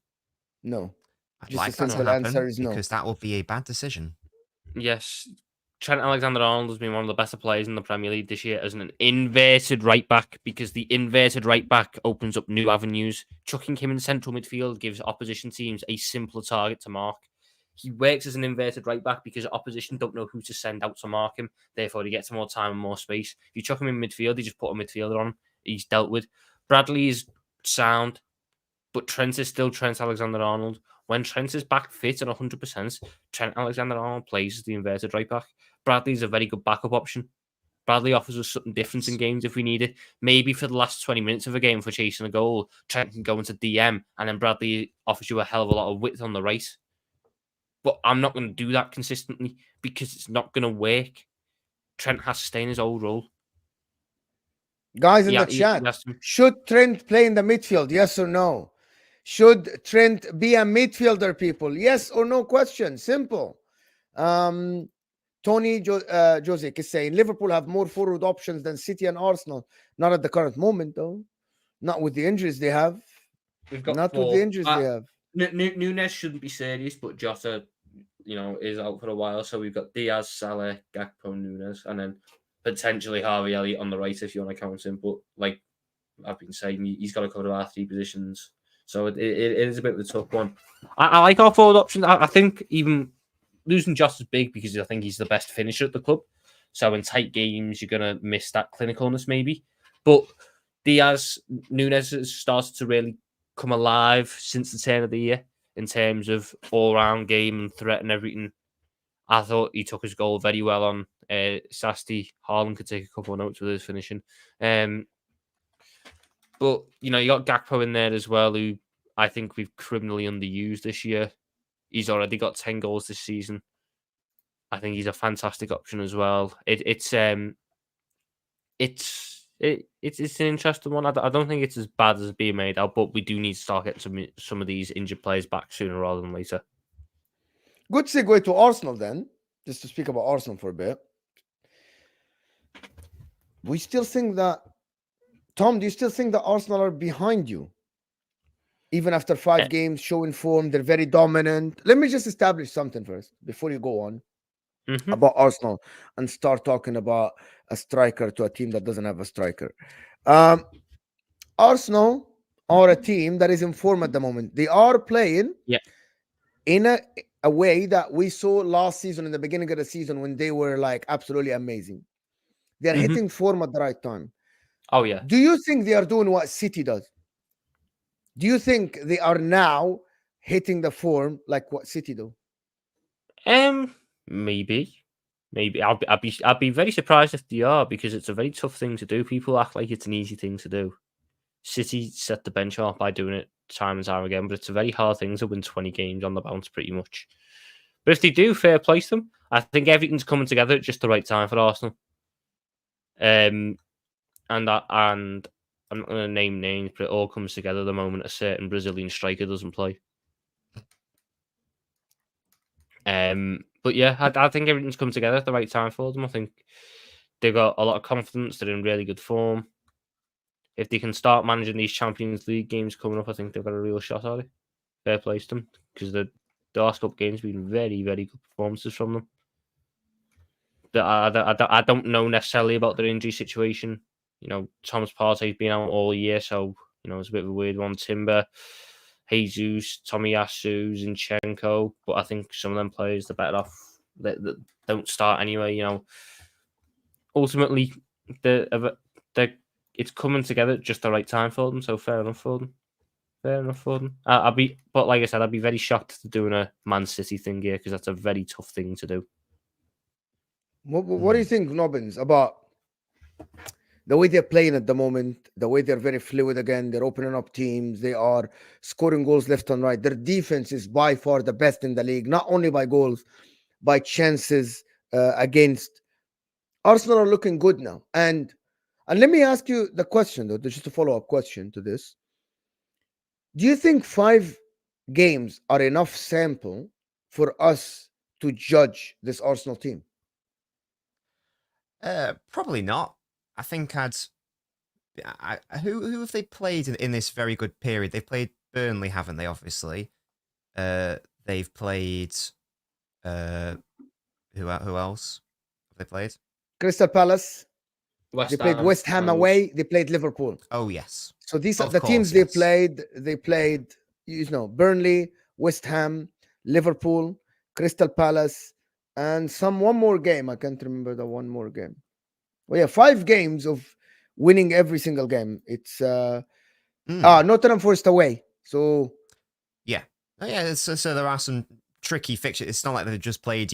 I'd like that to happen because that will be a bad decision. Yes. Trent Alexander-Arnold has been one of the better players in the Premier League this year as an inverted right back because the inverted right back opens up new avenues. Chucking him in central midfield gives opposition teams a simpler target to mark. He works as an inverted right back because opposition don't know who to send out to mark him. Therefore, he gets more time and more space. If you chuck him in midfield, you just put a midfielder on him. He's dealt with. Bradley is sound, but Trent is still Trent Alexander-Arnold. When Trent is back fit and 100%, Trent Alexander-Arnold plays as the inverted right back. Bradley is a very good backup option. Bradley offers us something different in games if we need it. Maybe for the last 20 minutes of a game for chasing a goal, Trent can go into DM and then Bradley offers you a hell of a lot of width on the right. But I'm not going to do that consistently because it's not going to work. Trent has to stay in his old role. Guys in the chat, should Trent play in the midfield? Yes or no? Should Trent be a midfielder, people? Yes or no question. Simple. Tony Josic is saying Liverpool have more forward options than City and Arsenal. Not at the current moment, though. Not with the injuries they have. We've got not 4. With the injuries they have. Nunes shouldn't be serious, but Jota, is out for a while. So we've got Diaz, Salah, Gakpo, Nunes, and then potentially Harvey Elliott on the right if you want to count him. But like I've been saying, he's got to cover our 3 positions. So it is a bit of a tough one. I like our forward options. I think even losing Josh is big because I think he's the best finisher at the club. So in tight games, you're going to miss that clinicalness maybe. But Diaz, Nunes has started to really come alive since the turn of the year in terms of all-round game and threat and everything. I thought he took his goal very well on Saturday. Hojlund could take a couple of notes with his finishing. But, you got Gakpo in there as well, who I think we've criminally underused this year. He's already got 10 goals this season. I think he's a fantastic option as well. It's an interesting one. I don't think it's as bad as being made out, but we do need to start getting some of these injured players back sooner rather than later. Good segue to Arsenal then, just to speak about Arsenal for a bit. We still think that, Tom, do you still think that Arsenal are behind you? Even after 5 games showing form, they're very dominant. Let me just establish something first before you go on about Arsenal and start talking about a striker to a team that doesn't have a striker. Arsenal are a team that is in form at the moment. They are playing in a way that we saw last season, in the beginning of the season, when they were like absolutely amazing. They're hitting form at the right time. Oh, yeah. Do you think they are doing what City does? Do you think they are now hitting the form like what City do? Maybe. I'd be very surprised if they are, because it's a very tough thing to do. People act like it's an easy thing to do. City set the benchmark by doing it time and time again, but it's a very hard thing to win 20 games on the bounce, pretty much. But if they do, fair play to them. I think everything's coming together at just the right time for Arsenal. And I'm not going to name names, but it all comes together the moment a certain Brazilian striker doesn't play. But yeah, I think everything's come together at the right time for them. I think they've got a lot of confidence. They're in really good form. If they can start managing these Champions League games coming up, I think they've got a real shot at it. Fair play to them, because the last couple of games have been very, very good performances from them. I don't know necessarily about their injury situation. You know, Thomas Partey's been out all year, so you know it's a bit of a weird one. Timber, Jesus, Tomiyasu, Zinchenko, but I think some of them players are better off that don't start anyway. You know, ultimately, it's coming together at just the right time for them. So fair enough for them. Fair enough for them. But like I said, I'd be very shocked to doing a Man City thing here, because that's a very tough thing to do. What do you think, Nobbins, about the way they're playing at the moment, the way they're very fluid again, they're opening up teams, they are scoring goals left and right. Their defense is by far the best in the league, not only by goals, by chances against. Arsenal are looking good now. And let me ask you the question, though, just a follow-up question to this. Do you think 5 games are enough sample for us to judge this Arsenal team? Probably not. I think who have they played in this very good period? They've played Burnley, haven't they? Obviously, they've played. Who else have they played? Crystal Palace. They played West Ham away. They played Liverpool. Oh yes. So these are the teams they played. They played, Burnley, West Ham, Liverpool, Crystal Palace, and one more game. I can't remember the one more game. Well, yeah, 5 games of winning every single game. It's Nottingham Forest away. So yeah, so there are some tricky fixtures. It's not like they've just played,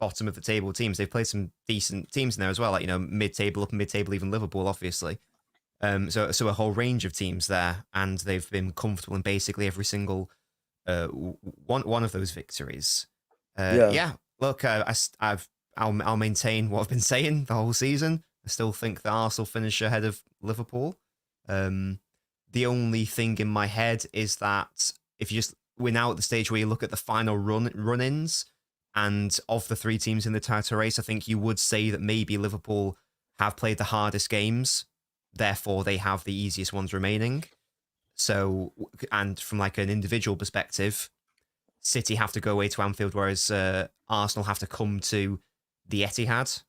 bottom of the table teams. They've played some decent teams in there as well, like mid-table, upper mid-table, even Liverpool, obviously. So a whole range of teams there, and they've been comfortable in basically every single one of those victories. Yeah. Look, I'll maintain what I've been saying the whole season. I still think that Arsenal finish ahead of Liverpool. The only thing in my head is that we're now at the stage where you look at the final run-ins, and of the 3 teams in the title race, I think you would say that maybe Liverpool have played the hardest games, therefore they have the easiest ones remaining. So, and from like an individual perspective, City have to go away to Anfield, whereas Arsenal have to come to the Etihad.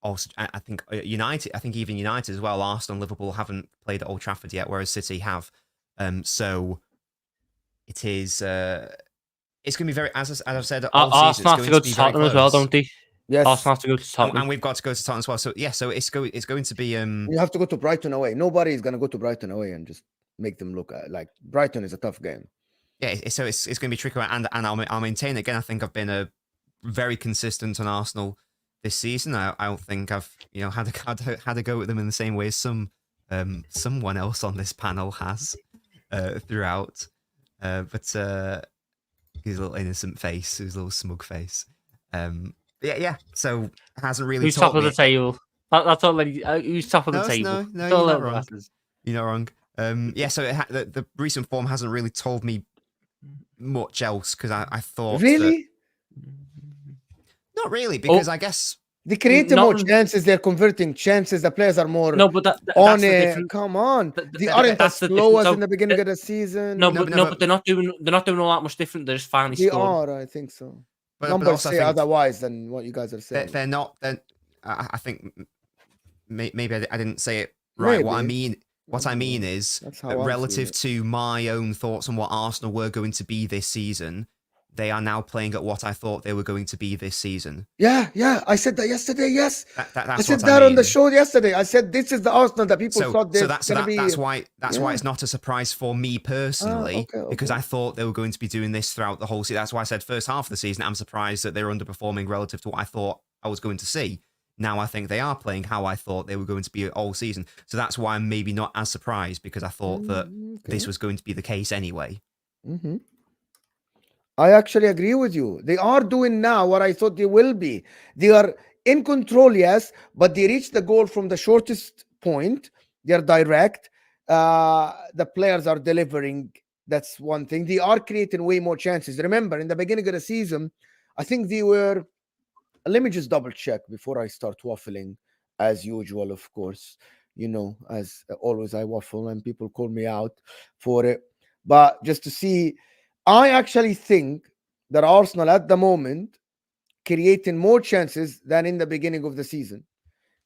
Also, I think United. I think even United as well. Arsenal and Liverpool haven't played at Old Trafford yet, whereas City have. So it is. It's going to be very, as I've said, all season, Arsenal have to go to Tottenham as well, don't they? Yes. Arsenal have to go to Tottenham, and we've got to go to Tottenham as well. So yeah, so it's going to be. You have to go to Brighton away. Nobody is going to go to Brighton away and just make them look like Brighton is a tough game. Yeah, so it's going to be tricky, and I'll maintain again. I think I've been very consistent on Arsenal this season. I don't think I've had a go at them in the same way as someone else on this panel has throughout. But his little innocent face, his little smug face. Yeah. So it hasn't really. Who's top of the table? That's already. Who's top of the table? No, you're not wrong. You're not wrong. Yeah. So the recent form hasn't really told me much else, because I thought really. Not really, because I guess they create more chances. They're converting chances. The players are more on it. Come on, they aren't as slow as in the beginning of the season. But they're not doing all that much different. They're just finally scoring. They are, I think so. Numbers say otherwise than what you guys are saying. They're not. I think maybe I didn't say it right. Maybe. What I mean is, relative to my own thoughts on what Arsenal were going to be this season, they are now playing at what I thought they were going to be this season. Yeah. I said that yesterday. Yes, that's I said that on the show yesterday. I said this is the Arsenal that people thought they that's why it's not a surprise for me personally, because I thought they were going to be doing this throughout the whole season. That's why I said first half of the season, I'm surprised that they're underperforming relative to what I thought I was going to see. Now I think they are playing how I thought they were going to be all season. So that's why I'm maybe not as surprised, because I thought that this was going to be the case anyway. Mm-hmm. I actually agree with you. They are doing now what I thought they will be. They are in control, yes, but they reach the goal from the shortest point They're direct. The players are delivering. That's one thing. They are creating way more chances. Remember, in the beginning of the season, I think they were. Let me just double check before I start waffling, as usual, of course. As always, I waffle and people call me out for it. But just to see, I actually think that Arsenal at the moment creating more chances than in the beginning of the season.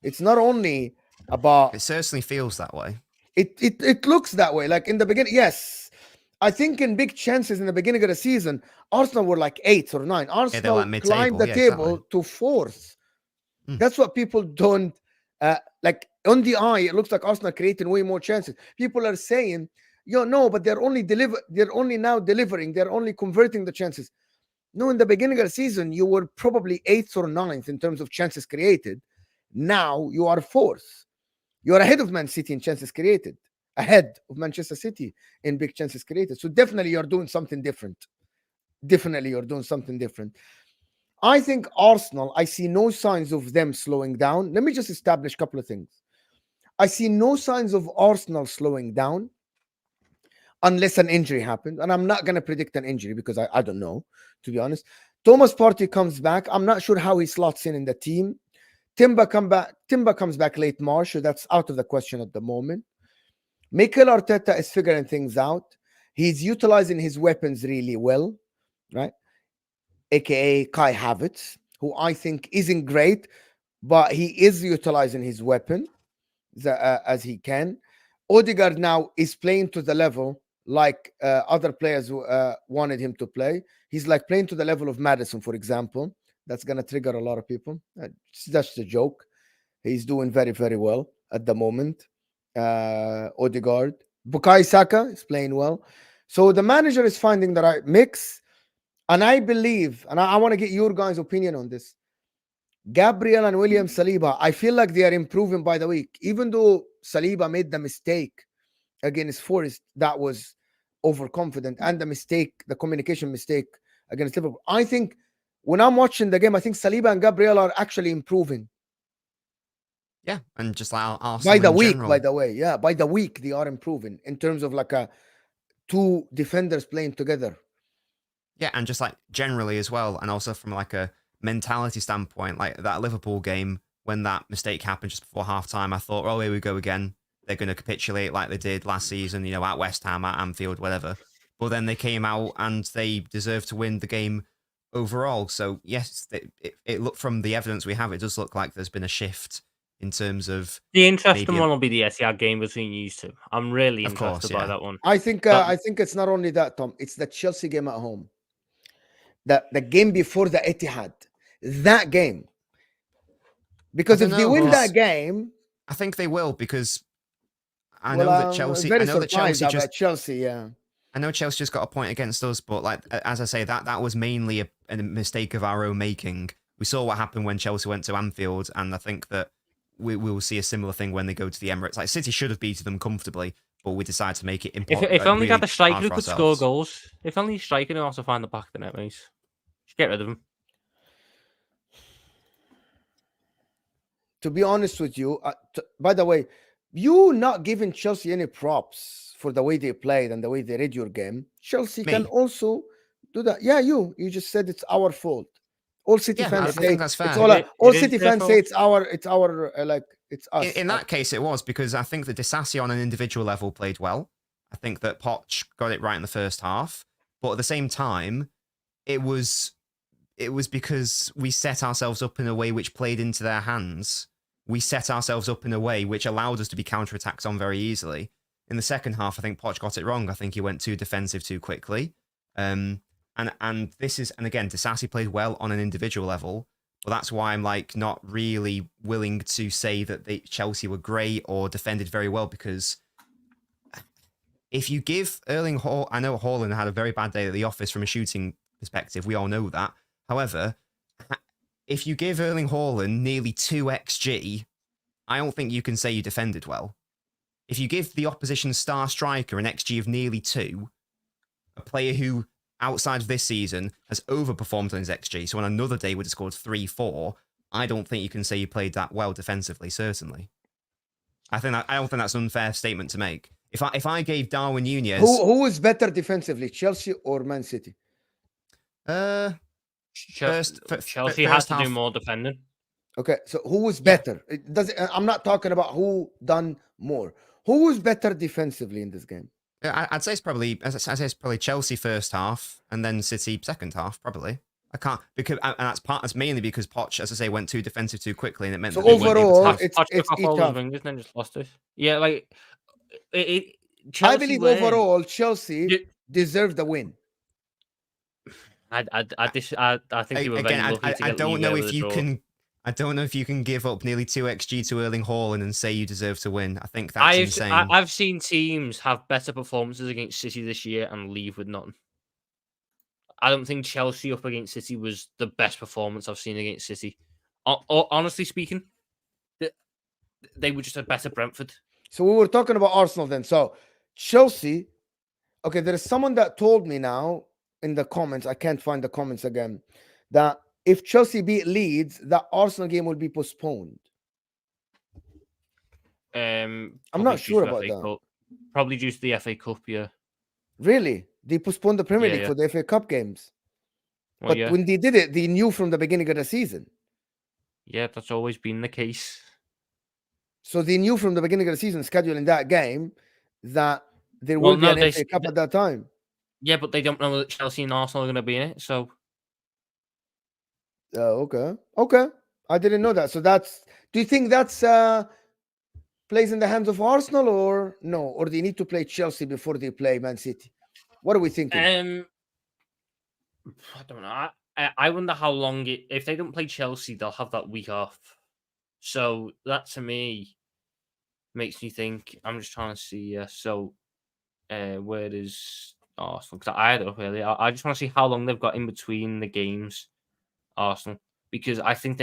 It's not only about. It certainly feels that way. It looks that way. Like in the beginning, yes. I think in big chances in the beginning of the season, Arsenal were like 8 or 9. Arsenal like climbed the table exactly. to 4th. That's what people don't like. On the eye, it looks like Arsenal creating way more chances. People are saying, no, but they're only now delivering. They're only converting the chances. No, in the beginning of the season, you were probably 8th or 9th in terms of chances created. Now you are 4th. You are ahead of Man City in chances created, ahead of Manchester City in big chances created. So definitely you're doing something different. I think Arsenal, I see no signs of them slowing down. Let me just establish a couple of things. I see no signs of Arsenal slowing down unless an injury happens. And I'm not going to predict an injury because I don't know, to be honest. Thomas Partey comes back. I'm not sure how he slots in the team. Timber comes back late March, so that's out of the question at the moment. Mikel Arteta is figuring things out. He's utilizing his weapons really well, right? AKA Kai Havertz, who I think isn't great, but he is utilizing his weapon as he can. Odegaard now is playing to the level like other players who wanted him to play. He's like playing to the level of Madison, for example. That's going to trigger a lot of people. That's a joke. He's doing very, very well at the moment. Odegaard. Bukayo Saka is playing well. So the manager is finding the right mix. And I believe, and I want to get your guys' opinion on this, Gabriel and William Saliba, I feel like they are improving by the week. Even though Saliba made the mistake against Forest, that was overconfident, and the communication mistake against Liverpool. I think when I'm watching the game, I think Saliba and Gabriel are actually improving. Yeah, and just like Arsenal by the in week, general. by the way, yeah, by the week they are improving in terms of like two defenders playing together. Yeah, and just like generally as well, and also from like a mentality standpoint, like that Liverpool game when that mistake happened just before halftime, I thought, oh, here we go again. They're going to capitulate like they did last season, at West Ham, at Anfield, whatever. But then they came out and they deserved to win the game overall. So yes, it looked from the evidence we have, it does look like there's been a shift in terms of the interesting one will be the Etihad game between you two. I'm really interested by that one. I think it's not only that, Tom. It's the Chelsea game at home. The game before the Etihad, that game. Because if they win that game, I think they will, because I know that Chelsea. I know that Chelsea, yeah. I know Chelsea just got a point against us, but like as I say, that was mainly a mistake of our own making. We saw what happened when Chelsea went to Anfield, and I think that we will see a similar thing when they go to the Emirates. Like City should have beaten them comfortably, but we decided to make it important. If only had a striker who could score goals. If only a striker knew how to find the back of the net, mate. Just get rid of him. To be honest with you, by the way, you not giving Chelsea any props for the way they played and the way they read your game. Chelsea can also do that. Yeah, you just said it's our fault. All City fans say that's fair. All City fans say it's our it's us. In that case, it was, because I think that Disasi on an individual level played well. I think that Poch got it right in the first half, but at the same time, it was because we set ourselves up in a way which played into their hands. We set ourselves up in a way which allowed us to be counterattacked on very easily. In the second half, I think Poch got it wrong. I think he went too defensive too quickly. And again, Disasi played well on an individual level, but that's why I'm like not really willing to say that Chelsea were great or defended very well, because if you give Erling Haaland, I know Hojlund had a very bad day at the office from a shooting perspective. We all know that. However, if you give Erling Haaland nearly 2 XG, I don't think you can say you defended well. If you give the opposition star striker an XG of nearly 2, a player who, outside of this season, has overperformed on his XG, so on another day would have scored 3-4, I don't think you can say you played that well defensively, certainly. I don't think that's an unfair statement to make. If I gave Darwin Nunez, who is better defensively, Chelsea or Man City? Chelsea has to do more defending. Okay, so who is better? I'm not talking about who done more. Who is better defensively in this game? I'd say it's probably Chelsea first half and then City second half. Probably. I can't because and that's mainly because Poch, as I say, went too defensive too quickly, and it meant so that overall it's tough. Wingers, then just lost it. Yeah, like Chelsea I believe overall Chelsea deserved the win. I think they were very lucky to get don't know if you can. I don't know if you can give up nearly 2 XG to Erling Haaland and say you deserve to win. I think that's insane. I've seen teams have better performances against City this year and leave with nothing. I don't think Chelsea up against City was the best performance I've seen against City. Honestly speaking, they were just a better Brentford. So we were talking about Arsenal then. So Chelsea, okay, there is someone that told me now in the comments, I can't find the comments again, that if Chelsea beat Leeds, that Arsenal game will be postponed. I'm not sure about that. Cup. Probably due to the FA Cup, yeah. Really? They postponed the Premier League for the FA Cup games. Well, but when they did it, they knew from the beginning of the season. Yeah, that's always been the case. So they knew from the beginning of the season, scheduling that game, that there will be an FA Cup at that time. Yeah, but they don't know that Chelsea and Arsenal are going to be in it, so... Okay. I didn't know that. So that's... Do you think that's... plays in the hands of Arsenal or no? Or do you need to play Chelsea before they play Man City? What are we thinking? I don't know. I wonder how long if they don't play Chelsea, they'll have that week off. So that to me makes me think. I'm just trying to see. So where is Arsenal? Because I had it up earlier. I just want to see how long they've got in between the games. Arsenal, because I think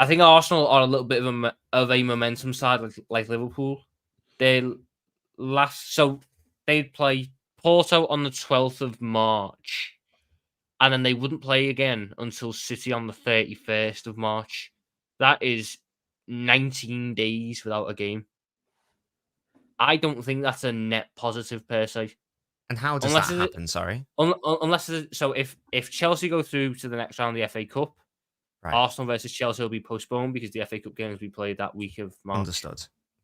Arsenal are a little bit of a momentum side, like Liverpool. They play Porto on the 12th of March, and then they wouldn't play again until City on the 31st of March. That is 19 days without a game. I don't think that's a net positive per se. And how does that happen? Sorry. Unless if Chelsea go through to the next round of the FA Cup, right, Arsenal versus Chelsea will be postponed because the FA Cup games will be played that week of March. Understood.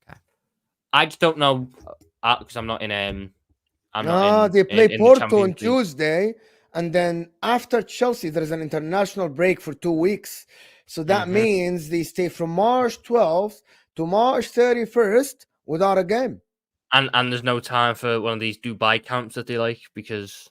Okay. I just don't know because I'm not in. They play Porto on Tuesday, and then after Chelsea, there is an international break for 2 weeks. So that means they stay from March 12th to March 31st without a game. And there's no time for one of these Dubai camps that they like because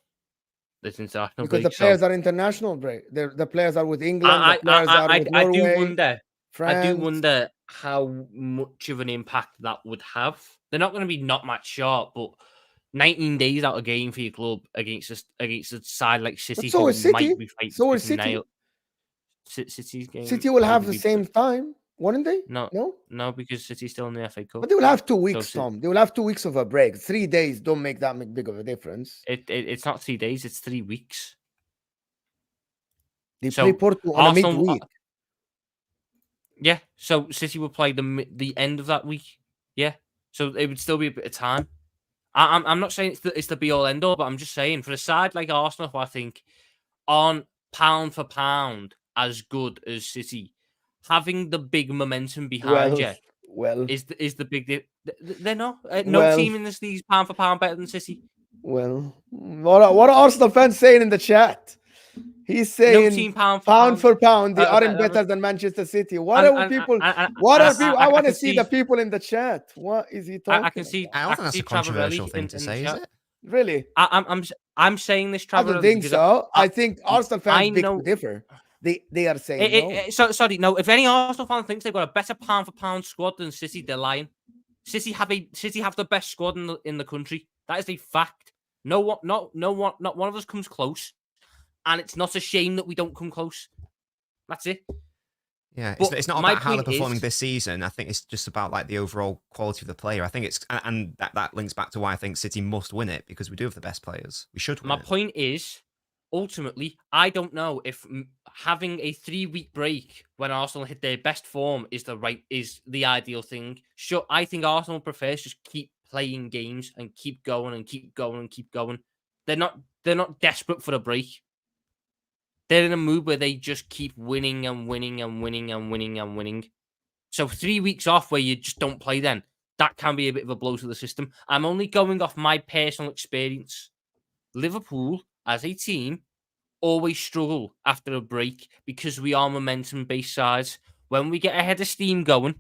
it's international break. Because the players are international break. The players are with England. The players are with Norway, France. I do wonder how much of an impact that would have. They're not going to be not match short, but 19 days out of game for your club against a side like City, so is City. Might be fighting. So is City. City's game. City will have the same time, wouldn't they? No, because City's still in the FA Cup. But they will have 2 weeks, Tom. They will have 2 weeks of a break. 3 days don't make that big of a difference. It's not 3 days. It's 3 weeks. They play Porto on a midweek. Yeah, so City will play the end of that week. Yeah, so it would still be a bit of time. I'm not saying it's the be all end all, but I'm just saying for a side like Arsenal, who I think aren't pound for pound as good as City, having the big momentum behind you is the big. They're not. No team in this league is pound for pound better than City. Well, what are Arsenal fans saying in the chat? He's saying no team pound for pound they aren't better than Manchester City. What are people? What are people? I want to see the people in the chat. What is he talking? I don't think that's a controversial thing to say, is it? Really? I'm saying this. I don't think so. I think Arsenal fans differ. They are saying no. Sorry, no. If any Arsenal fan thinks they've got a better pound for pound squad than City, they're lying. City have the best squad in the country. That is a fact. Not one of us comes close. And it's not a shame that we don't come close. That's it. Yeah, it's not about how they're performing this season. I think it's just about like the overall quality of the player. I think that links back to why I think City must win it because we do have the best players. We should win. My point is, ultimately, I don't know if having a 3-week break when Arsenal hit their best form is the ideal thing. Sure, I think Arsenal prefers just keep playing games and keep going and keep going and keep going. They're not desperate for a break. They're in a mood where they just keep winning and winning and winning and winning and winning. So 3 weeks off where you just don't play then, that can be a bit of a blow to the system. I'm only going off my personal experience. Liverpool, as a team, always struggle after a break because we are momentum-based sides. When we get ahead of steam going,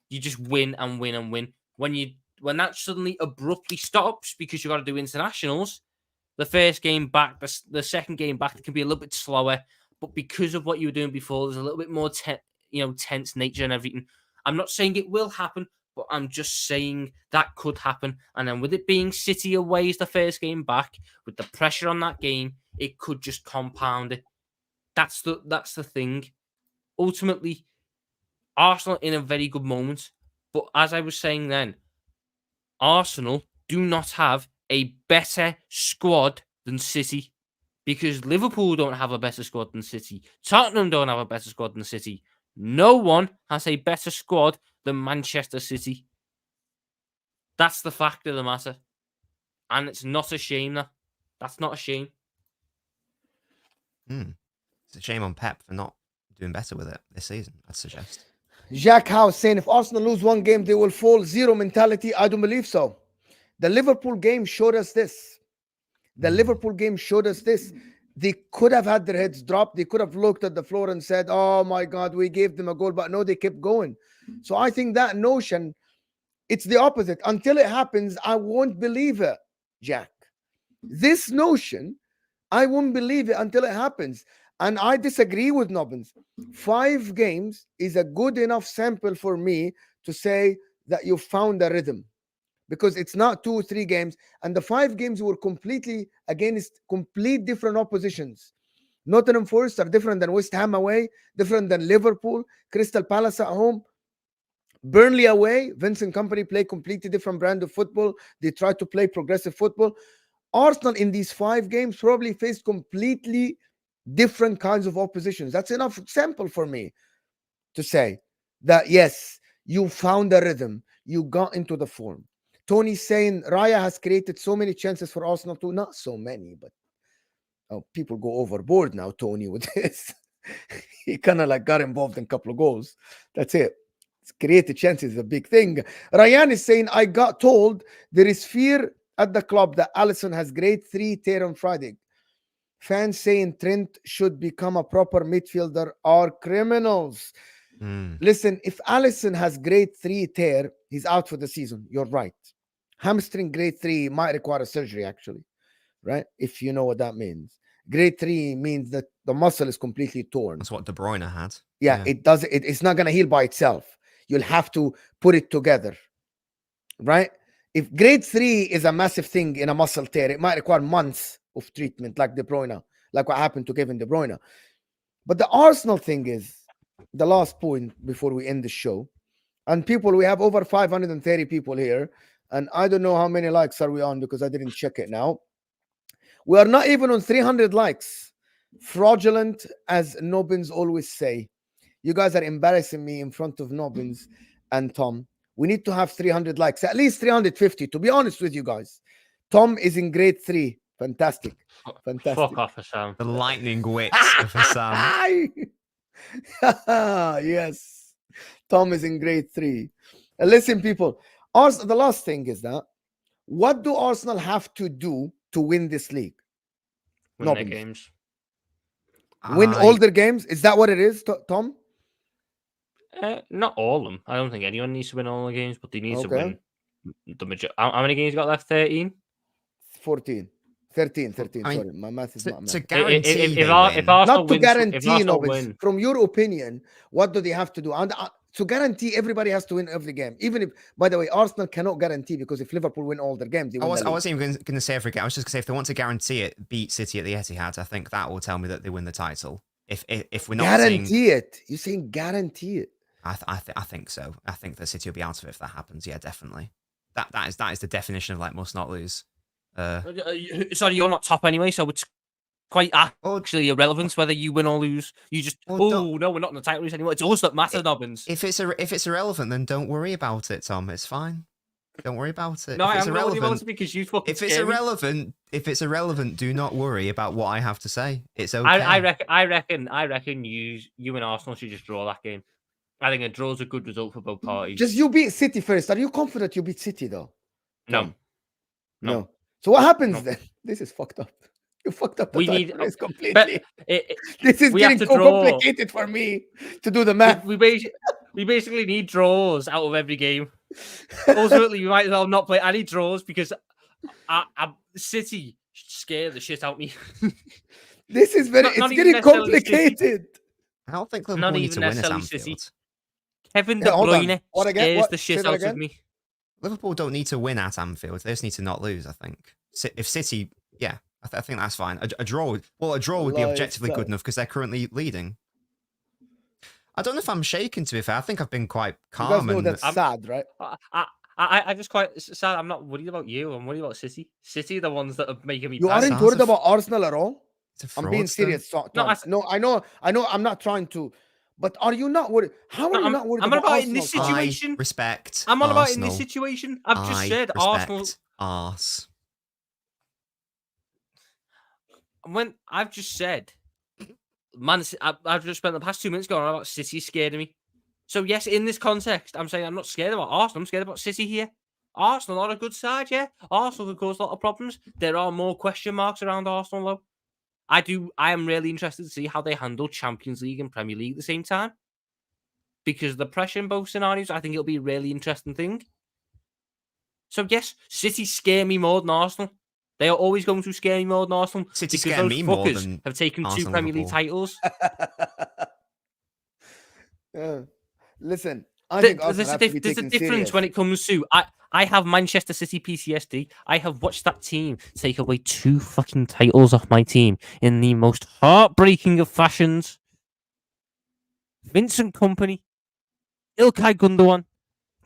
you just win and win and win. When that suddenly abruptly stops because you got to do internationals, the first game back, the second game back, it can be a little bit slower. But because of what you were doing before, there's a little bit more tense nature and everything. I'm not saying it will happen, but I'm just saying that could happen. And then with it being City away as the first game back, with the pressure on that game, it could just compound it. That's the thing. Ultimately, Arsenal in a very good moment. But as I was saying then, Arsenal do not have a better squad than City. Because Liverpool don't have a better squad than City. Tottenham don't have a better squad than City. No one has a better squad than Manchester City. That's the fact of the matter. And it's not a shame, that's not a shame. It's a shame on Pep for not doing better with it this season, I'd suggest. Jack House saying if Arsenal lose one game, they will fall. Zero mentality. I don't believe so. The Liverpool game showed us this. Liverpool game showed us this. They could have had their heads dropped. They could have looked at the floor and said, oh my God, we gave them a goal. But no, they kept going. So I think that notion, it's the opposite. Until it happens, I won't believe it, Jack. This notion, I won't believe it until it happens. And I disagree with Nobbins. 5 games is a good enough sample for me to say that you found a rhythm. Because it's not 2 or 3 games. And the 5 games were completely against complete different oppositions. Nottingham Forest are different than West Ham away, different than Liverpool, Crystal Palace at home. Burnley away, Vincent Kompany play completely different brand of football. They try to play progressive football. Arsenal in these 5 games probably faced completely different kinds of oppositions. That's enough sample for me to say that, yes, you found a rhythm. You got into the form. Tony's saying Raya has created so many chances for Arsenal too. Not so many, but people go overboard now, Tony, with this. He kind of like got involved in a couple of goals. That's it. Created chances is a big thing. Ryan is saying, I got told there is fear at the club that Alisson has grade 3 tear on Friday. Fans saying Trent should become a proper midfielder are criminals. Listen, if Alisson has grade 3 tear, he's out for the season. You're right. Hamstring grade 3 might require a surgery, actually, right? If you know what that means. Grade 3 means that the muscle is completely torn. That's what De Bruyne had. Yeah. It does. It's not going to heal by itself. You'll have to put it together, right? If grade 3 is a massive thing in a muscle tear, it might require months of treatment, like De Bruyne, like what happened to Kevin De Bruyne. But the Arsenal thing is, the last point before we end the show, and people, we have over 530 people here, and I don't know how many likes are we on because I didn't check it now. We are not even on 300 likes. Fraudulent, as Nobbins always say. You guys are embarrassing me in front of Nobbins and Tom. We need to have 300 likes, at least 350, to be honest with you guys. Tom is in grade 3. Fantastic. Fantastic. Fuck off, Hassan. The lightning wits of Hassan. Yes. Tom is in grade 3. Listen, people. The last thing is that, what do Arsenal have to do to win this league? Win their games. Win all their games? Is that what it is, Tom? Not all of them. I don't think anyone needs to win all the games, but they need to win the majority. How many games you got left? 13? 14. 13. Sorry, my math is not math. To guarantee if Arsenal not to wins, guarantee, Nobbins. From your opinion, what do they have to do? And to guarantee, everybody has to win every game. Even if, by the way, Arsenal cannot guarantee, because if Liverpool win all their games, I wasn't even going to say every game. I was just going to say, if they want to guarantee it, beat City at the Etihad, I think that will tell me that they win the title. If we're not guarantee it, you're saying guarantee it. I think so. I think that City will be out of it if that happens. Yeah, definitely. That is the definition of like must not lose. Sorry, you're not top anyway, so it's quite actually irrelevant whether you win or lose. You just no, we're not in the title race anymore. It's us that matter, Nobbins. If it's irrelevant, then don't worry about it, Tom. It's fine. Don't worry about it. No, if it's I'm irrelevant, about it because you fucking. If it's irrelevant, do not worry about what I have to say. It's okay. I reckon you and Arsenal should just draw that game. I think a draw is a good result for both parties. Just you beat City first. Are you confident you beat City though? No. So what happens then? This is fucked up. You fucked up the title race completely. This is getting so complicated for me to do the math. We basically need draws out of every game. Ultimately, we might as well not play any draws because City scare the shit out of me. This is it's getting complicated. I don't think Liverpool need to win at Anfield. City. Kevin De Bruyne scares the shit out of me. Liverpool don't need to win at Anfield. They just need to not lose, I think. If City, yeah, I think that's fine. A draw would be objectively good enough because they're currently leading. I don't know if I'm shaken, to be fair. I think I've been quite calm. You guys know that's sad, right? I just quite sad. I'm not worried about you. I'm worried about City. City are the ones that are making me. You aren't worried about Arsenal at all? I'm being serious. No, I know. I'm not trying to. But are you not worried? How are you not worried about Arsenal? In this situation. I'm on about in this situation. I've just said Arsenal. Arse. When I've just said, man, I've just spent the past 2 minutes going on about City scared of me. So yes, in this context, I'm saying I'm not scared about Arsenal. I'm scared about City here. Arsenal are a good side, yeah. Arsenal can cause a lot of problems. There are more question marks around Arsenal, though. I am really interested to see how they handle Champions League and Premier League at the same time. Because the pressure in both scenarios, I think it'll be a really interesting thing. So yes, City scare me more than Arsenal. They are always going to scare me more than Arsenal. City scare me more than have taken Arsenal, 2 Premier League titles. Yeah. Listen, I think there's a difference serious. When it comes to I have Manchester City PTSD. I have watched that team take away 2 fucking titles off my team in the most heartbreaking of fashions. Vincent Kompany, Ilkay Gundogan,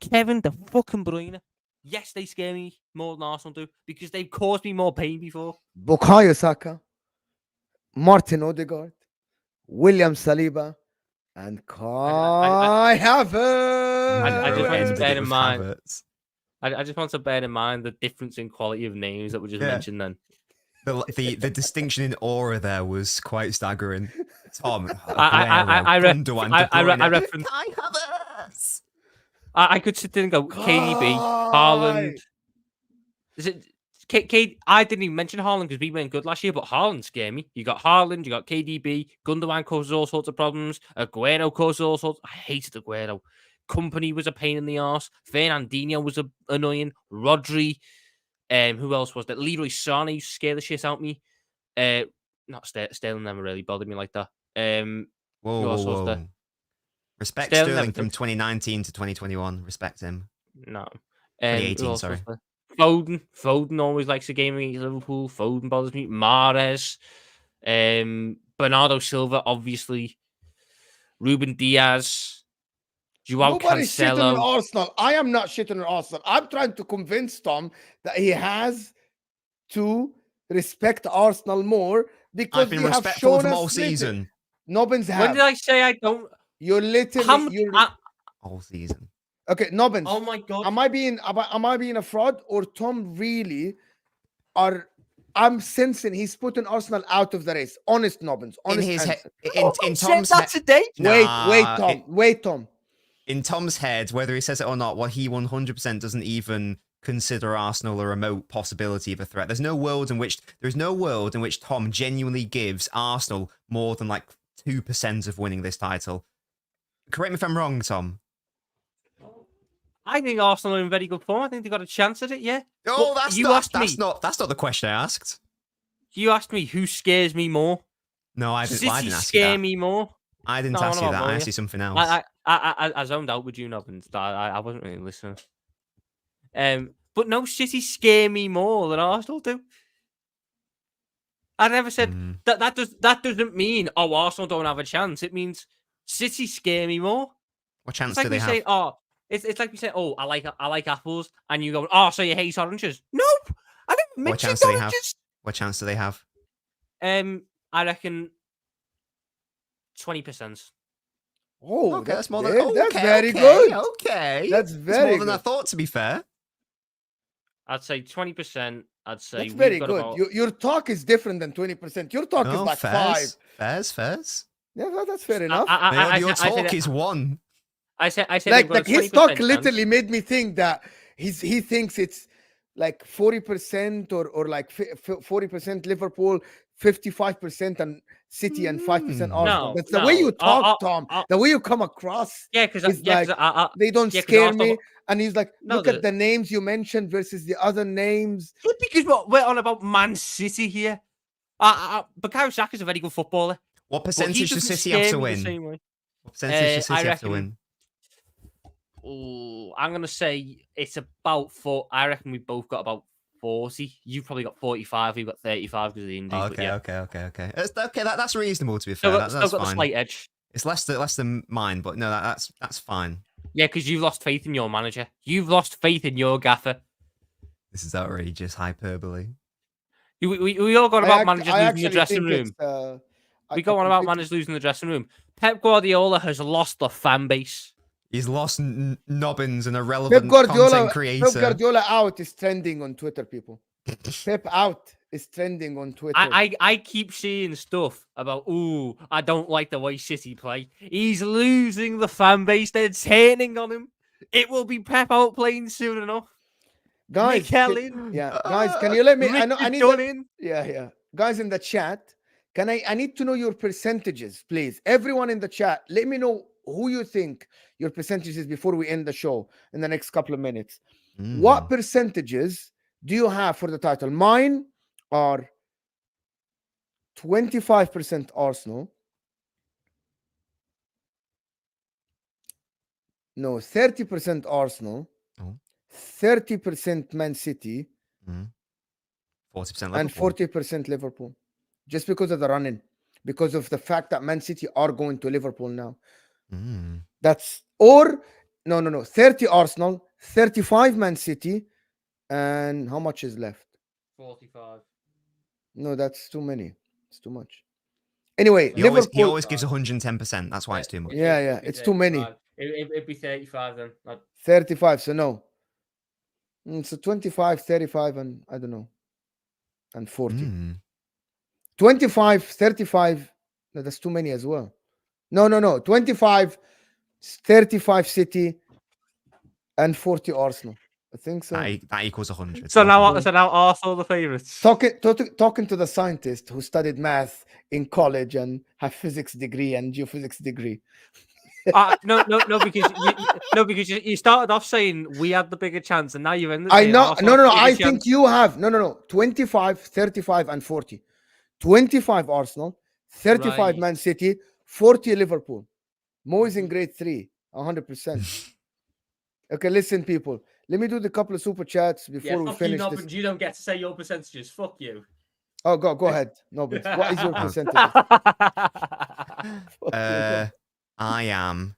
Kevin De fucking Bruyne. Yes, they scare me more than Arsenal do because they've caused me more pain before. Bukayo Saka, Martin Odegaard, William Saliba, and Kai Havertz. I just want to bear in mind. I just want to bear in mind the difference in quality of names that we just mentioned. Then the distinction in aura there was quite staggering. Tom, I referenced Kai Havertz. I could sit there and go KDB, Haaland. Is it K? I didn't even mention Haaland because we weren't good last year, but Haaland scared me. You got Haaland, you got KDB, Gundogan causes all sorts of problems. Aguero causes all sorts. I hated Aguero. Kompany was a pain in the arse. Fernandinho was annoying. Rodri. Who else was that? Leroy Sané used to scare the shit out of me. Not Sterling never really bothered me like that. Whoa. Respect Sterling from 2019 to 2021. Respect him. No. 2018, sorry. Foden always likes a game against Liverpool. Foden bothers me. Mahrez. Bernardo Silva, obviously. Ruben Diaz. Joao Cancelo. Shitting on Arsenal. I am not shitting on Arsenal. I'm trying to convince Tom that he has to respect Arsenal more because I've been respectful of them all season. Nobbins have. When did I say I don't? You're literally all season. Okay, Nobbins. Oh my god. Am I being a fraud or Tom really are? I'm sensing he's putting Arsenal out of the race. Honest Nobbins. Honest. In Tom's head today. Wait, Tom. In Tom's head, whether he says it or not, he 100% doesn't even consider Arsenal a remote possibility of a threat. There's no world in which Tom genuinely gives Arsenal more than like 2% of winning this title. Correct me if I'm wrong, Tom. I think Arsenal are in very good form. I think they got a chance at it. Yeah. Oh, that's not the question I asked. You asked me who scares me more. No, I didn't. City scare me more. I didn't ask you that. I asked you something else. I zoned out with you, Nobbins. I wasn't really listening. But no, City scare me more than Arsenal do. I never said that doesn't mean Arsenal don't have a chance. It means City scare me more. What chance do they have? It's like we say, I like apples, and you go, so you hate oranges. Nope, I didn't mention oranges. What chance do they have? I reckon 20%. Oh, Okay, that's more big. than That's very good. Okay, That's it's very more than I good. thought. To be fair, I'd say 20%. I'd say That's we've very got good. about. Your talk is different than 20%. Your talk is like 5. Fairs. Yeah, that's fair enough. Your talk is 1. I said like his talk literally chance. made me think that he thinks it's like 40% or like 40% Liverpool, 55% and City and 5% Arsenal. No, That's the way you talk, Tom. The way you come across Yeah, because is like they don't scare me. And he's like, look at the names you mentioned versus the other names. Because we're on about Man City here. Bukayo Saka's a very good footballer. What percentage does City have to win? What percentage does City have to win? I'm gonna say it's about 4. I reckon we both got about 40. You've probably got 45. We've got 35 because of the injury. Okay. That's reasonable, to be fair. That's got fine. The slight edge. It's less than mine, but no, that's fine. Yeah, because you've lost faith in your manager. You've lost faith in your gaffer. This is outrageous hyperbole. We all got about managers losing the dressing room. We go on about managers losing the dressing room. Pep Guardiola has lost the fan base. He's lost Nobbins, an irrelevant content creator. Pep Guardiola out is trending on Twitter, people. Pep out is trending on Twitter. I keep seeing stuff about, I don't like the way City play. He's losing the fan base. They're turning on him. It will be Pep out playing soon enough. Guys, guys, can you let me? I need yeah. Guys in the chat, I need to know your percentages, please. Everyone in the chat, let me know who you think your percentages before we end the show in the next couple of minutes. What percentages do you have for the title? Mine are 25% Arsenal. No, 30% Arsenal. 30% Man City. 40% Liverpool. And 40% Liverpool. Just because of the running. Because of the fact that Man City are going to Liverpool now. That's no. 30 Arsenal, 35 Man City, and how much is left? 45. No, that's too many. It's too much. Anyway, he always gives 110%. That's why it's too much. Yeah, it's too many. It'd be 35 then. 35, so no. So 25, 35, and I don't know. And 40. 25, 35. No, that's too many as well. No. 25, 35 City, and 40 Arsenal. I think so. That equals 100. So now Arsenal the favourites. Talking to the scientist who studied math in college and have physics degree and geophysics degree. No, because you started off saying we had the bigger chance, and now you've ended. I know. No. I think you have 25, 35, and 40. 25 Arsenal, 35 Man City, 40 Liverpool. Mo is in grade 3, 100%. Okay, listen, people. Let me do the couple of super chats before we finish this. You don't get to say your percentages. Fuck you. Oh, go ahead. Nobbins. What is your percentage? I am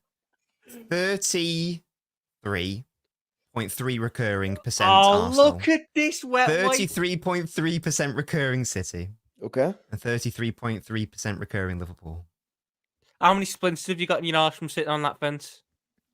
33.3 recurring percent Arsenal. Look at this wet 33.3% recurring City. Okay. And 33.3% recurring Liverpool. How many splints have you got in your arse from sitting on that fence?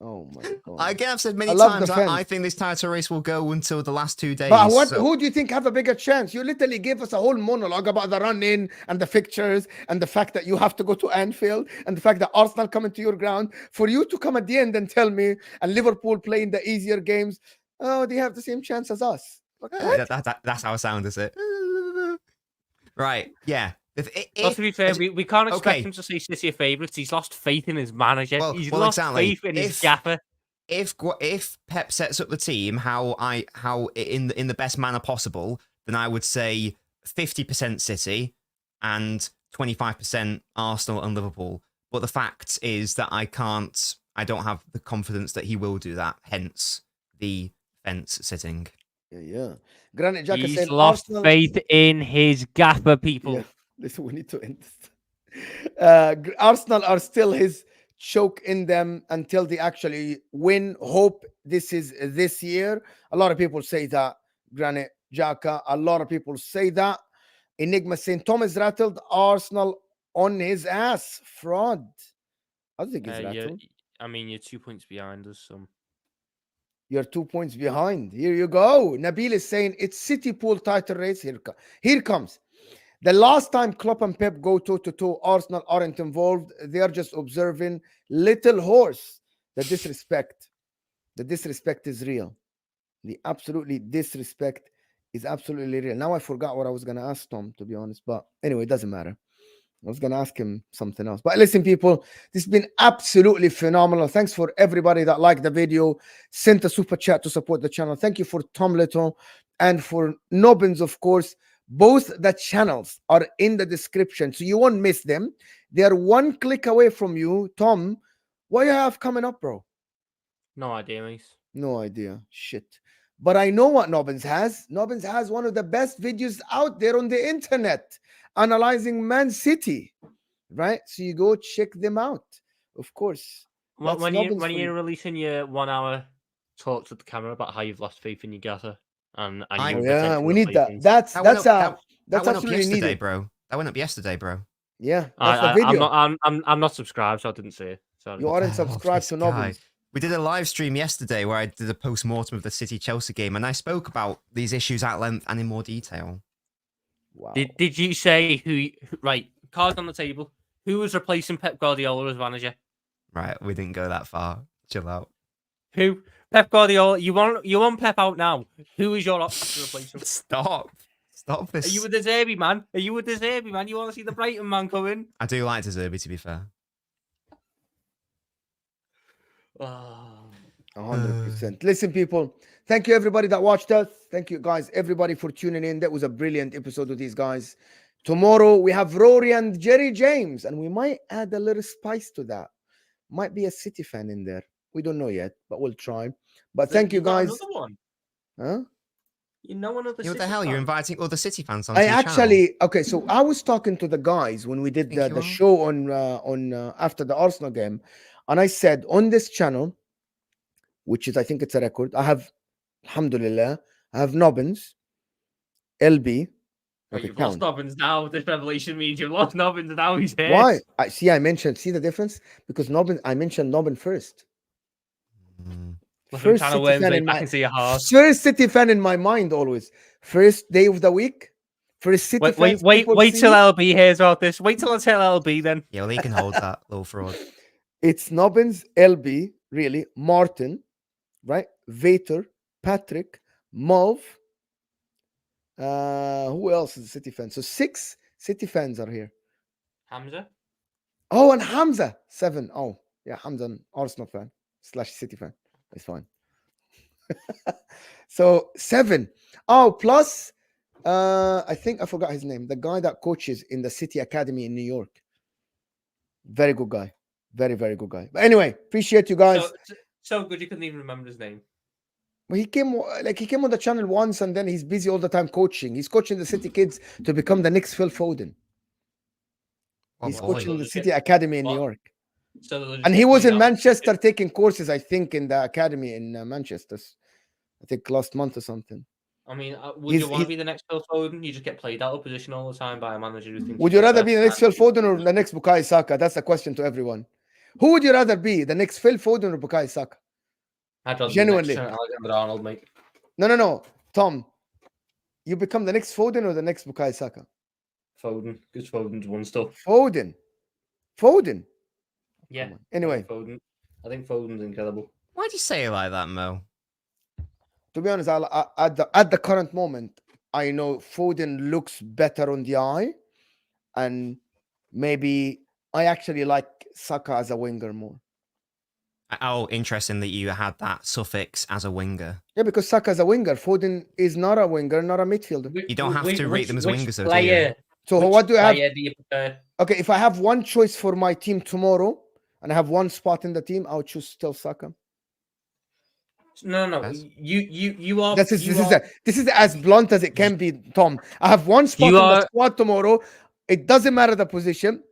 Oh my God. Again, I've said many times, I think this title race will go until the last 2 days. But who do you think have a bigger chance? You literally gave us a whole monologue about the run-in and the fixtures and the fact that you have to go to Anfield and the fact that Arsenal coming to your ground. For you to come at the end and tell me, and Liverpool playing the easier games, they have the same chance as us. That's how I sound, is it? Right, yeah. To be fair, we can't expect him to say City are favourites. He's lost faith in his manager. He's lost faith in his gaffer. If Pep sets up the team how in the best manner possible, then I would say 50% City and 25% Arsenal and Liverpool. But the fact is that I don't have the confidence that he will do that. Hence the fence sitting. Yeah. Granite Jacket He's said lost faith in his gaffer, people. Yeah. Listen, we need to end this. Arsenal are still his choke in them until they actually win. Hope this is this year. A lot of people say that, Granite Jaka. A lot of people say that. Enigma saying Thomas rattled Arsenal on his ass. Fraud. I don't think he's rattled. I mean, you're 2 points behind us. So You're 2 points behind. Here you go. Nabil is saying it's City pool title race. Here comes. The last time Klopp and Pep go toe-to-toe, Arsenal aren't involved. They are just observing. Little horse. The disrespect. The disrespect is real. The absolutely disrespect is absolutely real. Now I forgot what I was going to ask Tom, to be honest. But anyway, it doesn't matter. I was going to ask him something else. But listen, people, this has been absolutely phenomenal. Thanks for everybody that liked the video, sent a super chat to support the channel. Thank you for Tom Little and for Nobbins, of course. Both the channels are in the description, so you won't miss them. They are one click away from you. Tom, what you have coming up, bro? no idea, mate. No idea. Shit. But I know what Nobbins has. Nobbins has one of the best videos out there on the internet analyzing Man City, right? So you go check them out, of course. When you're releasing your 1 hour talk to the camera about how you've lost faith in your gather, and yeah, we need that. That's absolutely yesterday, needed, bro. That went up yesterday, bro. Yeah, that's the video. I'm not subscribed, so I didn't see it. Sorry. You aren't subscribed to Nobbins. We did a live stream yesterday where I did a post-mortem of the City-Chelsea game, and I spoke about these issues at length and in more detail. Wow. Did you say who? Right, cards on the table. Who was replacing Pep Guardiola as manager? Right, we didn't go that far. Chill out. Who? Pep Guardiola. You want Pep out now? Who is your option to replace him? Stop this. Are you a De Zerbi man? You want to see the Brighton man come in? I do like De Zerbi, to be fair. 100%. Listen, people, thank you everybody that watched us. Thank you guys, everybody, for tuning in. That was a brilliant episode with these guys. Tomorrow we have Rory and Jerry James, and we might add a little spice to that. Might be a City fan in there. We don't know yet, but we'll try. But thank you guys. Another one. Huh? You know another. What the hell? You're inviting all the City fans on. Okay. So I was talking to the guys when we did the show on after the Arsenal game, and I said on this channel, which is, I think it's a record, I have, alhamdulillah, I have Nobbins, LB. Okay, you've lost Nobbins now. This revelation means you've lost Nobbins now. He's here. Why? I mentioned, see the difference? Because I mentioned Nobbins first. First City fan in my mind always. First day of the week. First City fan. Wait till LB hears about this. Wait till I tell LB then. Yeah, well, he can hold that little fraud. It's Nobbins, LB, really, Martin, right? Vater, Patrick, Mulv. Who else is a City fan? So 6 City fans are here. Hamza. Oh, and Hamza. 7. Oh, yeah, Hamza, an Arsenal fan / City fan. It's fine. So 7. Oh, plus, I think I forgot his name. The guy that coaches in the City Academy in New York. Very good guy. Very, very good guy. But anyway, appreciate you guys. So good you couldn't even remember his name. Well, he came on the channel once, and then he's busy all the time coaching. He's coaching the City kids to become the next Phil Foden. He's coaching the City Academy in New York. And he was in Manchester taking courses, I think, in the academy in Manchester. I think last month or something. I mean, would you want to be the next Phil Foden? You just get played out of position all the time by a manager who thinks. Would you rather be the next Phil Foden or the next Bukayo Saka? That's the question to everyone. Who would you rather be, the next Phil Foden or Bukayo Saka? I'd rather genuinely. Be the next Alexander-Arnold, mate. No. Tom, you become the next Foden or the next Bukayo Saka? Foden, because Foden's won stuff. Foden. Yeah. Anyway, I think Foden's incredible. Why do you say it like that, Mo? To be honest, at the current moment, I know Foden looks better on the eye, and maybe I actually like Saka as a winger more. Oh, interesting that you had that suffix as a winger. Yeah, because Saka is a winger. Foden is not a winger, not a midfielder. You don't have to rate them as wingers, though, do you? So what do you have? Do you prefer? Okay, if I have one choice for my team tomorrow, and I have one spot in the team, I'll choose still Saka. No. Yes. You are. This is as blunt as it can be, Tom. I have one spot in the squad tomorrow. It doesn't matter the position.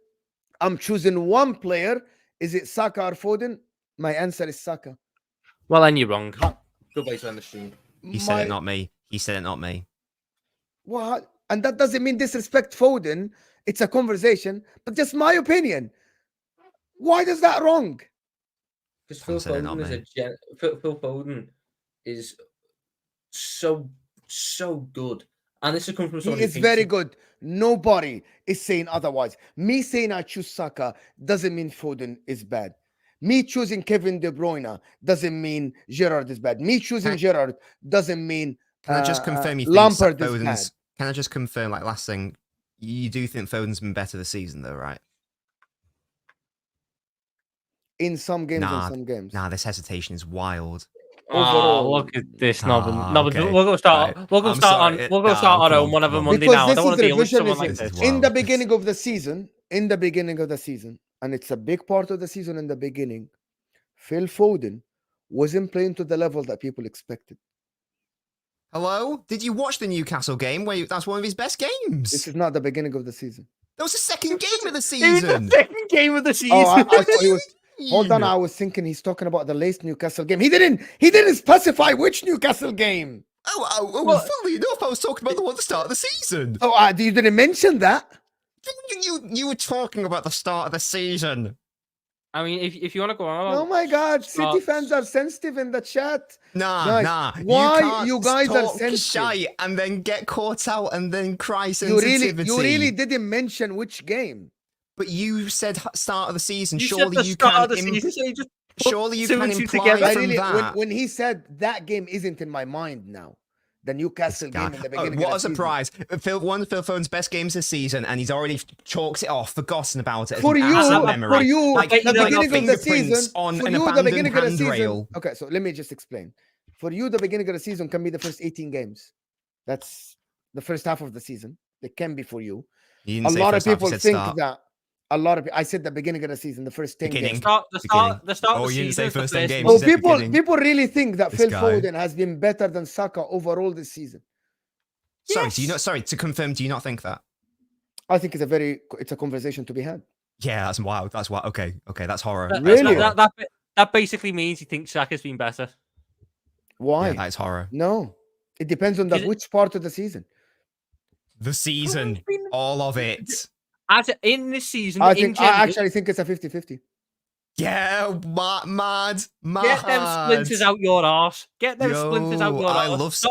I'm choosing one player. Is it Saka or Foden? My answer is Saka. Well, then you're wrong. Good way to end the stream. He said it, not me. What? And that doesn't mean disrespect Foden. It's a conversation, but just my opinion. Why is that wrong? Because Phil Foden is so good. And this has come from someone He is very good. Nobody is saying otherwise. Me saying I choose Saka doesn't mean Foden is bad. Me choosing Kevin De Bruyne doesn't mean Gerrard is bad. Me choosing Gerrard doesn't mean Can I just confirm you Lampard think is bad. Can I just confirm, like, last thing, you do think Foden's been better this season, though, right? In some games and some games. Nah, this hesitation is wild. Overall, look at this, Nobbins. Nobbins, okay. we'll go start. Right. We'll go start on. We'll go start on one of a Monday Because now. I don't want to deal with someone like this. this. In the beginning of the season, and it's a big part of the season in the beginning, Phil Foden wasn't playing to the level that people expected. Hello? Did you watch the Newcastle game? Where that's one of his best games. This is not the beginning of the season. That was the second game of the It was season. the second game of the season. Oh, I thought he was. Hold on, I was thinking he's talking about the latest Newcastle game. He didn't specify which Newcastle game. Well, funnily enough, I was talking about the one at the start of the season. Oh, you didn't mention that. You were talking about the start of the season. I mean, if you want to go on, Oh my God, City fans are sensitive in the chat. Nah. Why you guys are talk sensitive? shy and then get caught out and then cry You sensitivity. really didn't mention which game. But you said start of the season. you Surely said the you start can. of the season, so you just Surely you two can and two imply together. from that. When he said that game isn't in my mind now, the Newcastle game in the beginning. What of a the season. surprise! One of Phil Foden's best games this season, and he's already chalked it off, forgotten about it. For you, like, the beginning of the fingerprints season, on for an you, the abandoned beginning of the season. handrail. Okay, so let me just explain. For you, the beginning of the season can be the first 18 games. That's the first half of the season. It can be for you. You A didn't say lot of first half, you people said think start. that. I said the beginning of the season, the first 10 Beginning. games. the start Oh, of the you didn't season. say is the first 10 games. So you said beginning. people really think that This Phil guy. Foden has been better than Saka overall this season. Sorry, to confirm, do you not think that? I think it's a conversation to be had. Yeah, that's wild. That's wild. Okay, that's horror. Really? That basically means he thinks Saka's been better. Why? Yeah, that's horror. No, it depends on which part of the season. The season, all of it. In this season, I actually think it's a 50-50. Yeah, mad. Get them splinters out your arse. Get them splinters out your arse.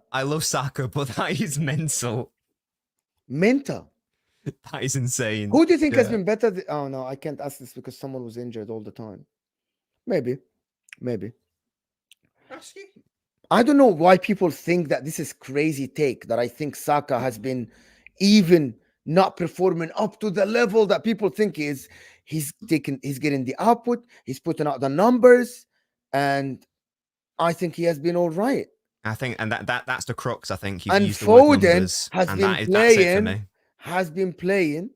I love Saka, but that is mental. Mental. That is insane. Who do you think has been better? Oh no, I can't ask this because someone was injured all the time. Maybe. I don't know why people think that this is crazy take that I think Saka has been even not performing up to the level that people think he is. He's getting the output, he's putting out the numbers, and I think he has been all right. I think, and that's the crux. I think and used the word Foden numbers, has been playing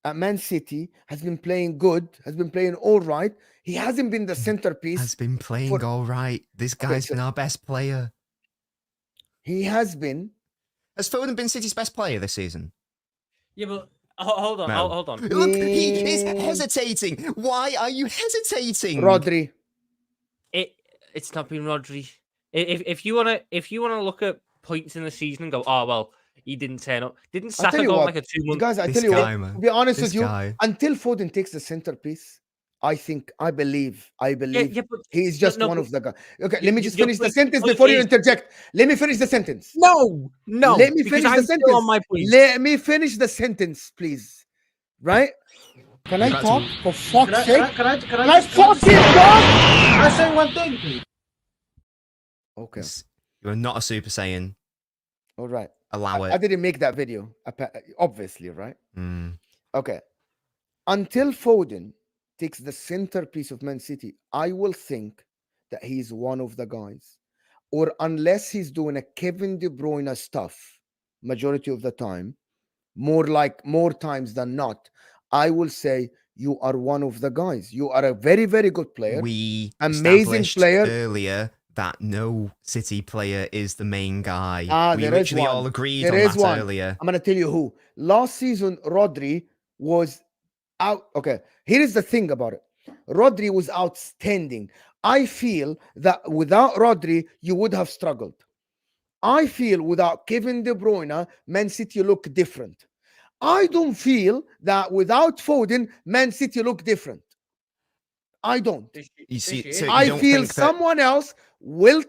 at Man City, has been playing good, has been playing all right. He hasn't been the centerpiece. Has been playing all right. This guy's been our best player. He has been. Has Foden been City's best player this season? Yeah, but hold on, No. hold on. Look, he is hesitating. Why are you hesitating? Rodri. It's not been Rodri. If you wanna look at points in the season and go, oh well, he didn't turn up. Didn't Saka go on like a 2 month? Guys, I tell you what. To be honest with you, until Foden takes the centerpiece, I believe he's just one of the guys. Okay, let me just finish the sentence before you interject. Let me finish the sentence. No. Let me finish the sentence. On my point. Let me finish the sentence, please. Right? Can I talk? For fuck's sake? Can I fucking talk? I say one thing, please. Okay. You are not a Super Saiyan. All right. Allow it. I didn't make that video, obviously, right? Okay. Until Foden takes the centerpiece of Man City, I will think that he's one of the guys. Or unless he's doing a Kevin De Bruyne stuff, majority of the time, more times than not, I will say you are one of the guys. You are a very, very good player. We amazing player earlier that no City player is the main guy. We there literally is one. all agreed There on is that one. earlier. I'm going to tell you who. Last season, Rodri was out. Okay, here is the thing about it. Rodri was outstanding. I feel that without Rodri, you would have struggled. I feel without Kevin De Bruyne, Man City look different. I don't feel that without Foden, Man City look different. I don't. You see, so I you don't feel think someone else will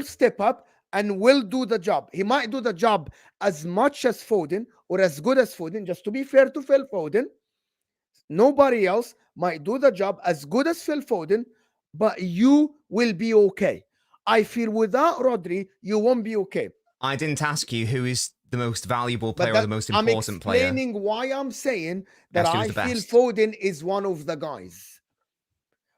step up and will do the job. He might do the job as much as Foden or as good as Foden. Just to be fair to Phil Foden, nobody else might do the job as good as Phil Foden, but you will be okay. I feel without Rodri, you won't be okay. I didn't ask you who is the most valuable player or the most I'm important player. explaining why I'm saying that Yes, who's I the feel best? Foden is one of the guys.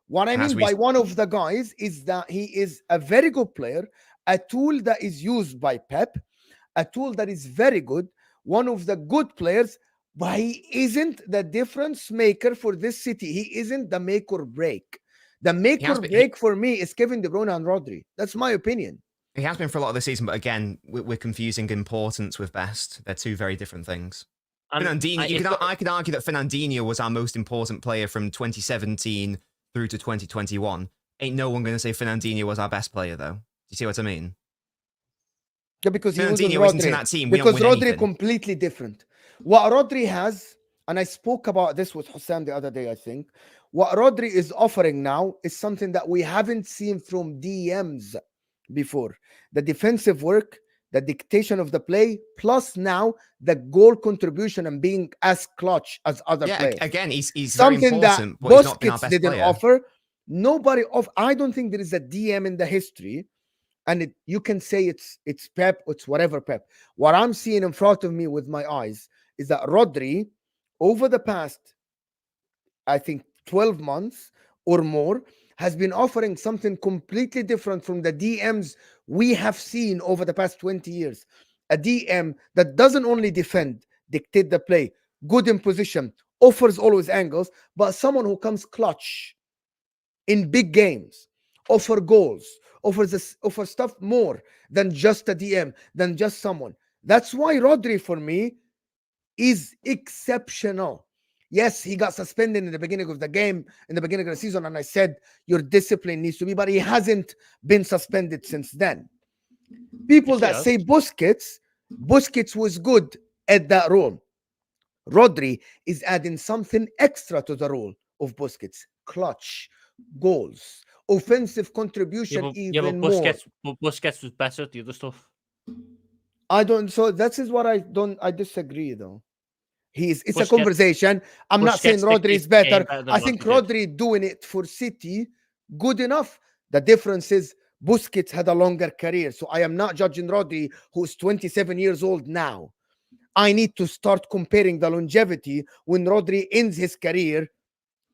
What I And as mean we- by one of the guys is that he is a very good player, a tool that is used by Pep, a tool that is very good, one of the good players, but he isn't the difference maker for this city. He isn't the make or break. The make or break for me is Kevin De Bruyne and Rodri. That's my opinion. He has been for a lot of the season, but again, we're confusing importance with best. They're two very different things. Fernandinho, I could argue that Fernandinho was our most important player from 2017 through to 2021. Ain't no one going to say Fernandinho was our best player, though. Do you see what I mean? Yeah, because he Fernandinho wasn't isn't Rodri. in that team. Because we don't win Rodri anything. completely different. What Rodri has, and I spoke about this with Hussam the other day, I think. What Rodri is offering now is something that we haven't seen from DMs before. The defensive work, the dictation of the play, plus now the goal contribution and being as clutch as other players. Again, he's something very important, that but he's not been our Busquets best didn't player. offer. Nobody of. I don't think there is a DM in the history, and you can say it's Pep, it's whatever Pep. What I'm seeing in front of me with my eyes is that Rodri, over the past, I think 12 months or more, has been offering something completely different from the DMs we have seen over the past 20 years. A DM that doesn't only defend, dictate the play, good in position, offers always angles, but someone who comes clutch in big games, offer goals, offer stuff more than just a DM, than just someone. That's why Rodri, for me, is exceptional. Yes, he got suspended in the beginning of the game, in the beginning of the season, and I said your discipline needs to be, but he hasn't been suspended since then. People that say Busquets was good at that role. Rodri is adding something extra to the role of Busquets. Clutch, goals, offensive contribution even more. But Busquets was better at the other stuff. I don't. So that is what I don't. I disagree though. It's a conversation. I'm not saying Rodri is better. I think Rodri doing it for City good enough. The difference is Busquets had a longer career. So I am not judging Rodri, who's 27 years old now. I need to start comparing the longevity when Rodri ends his career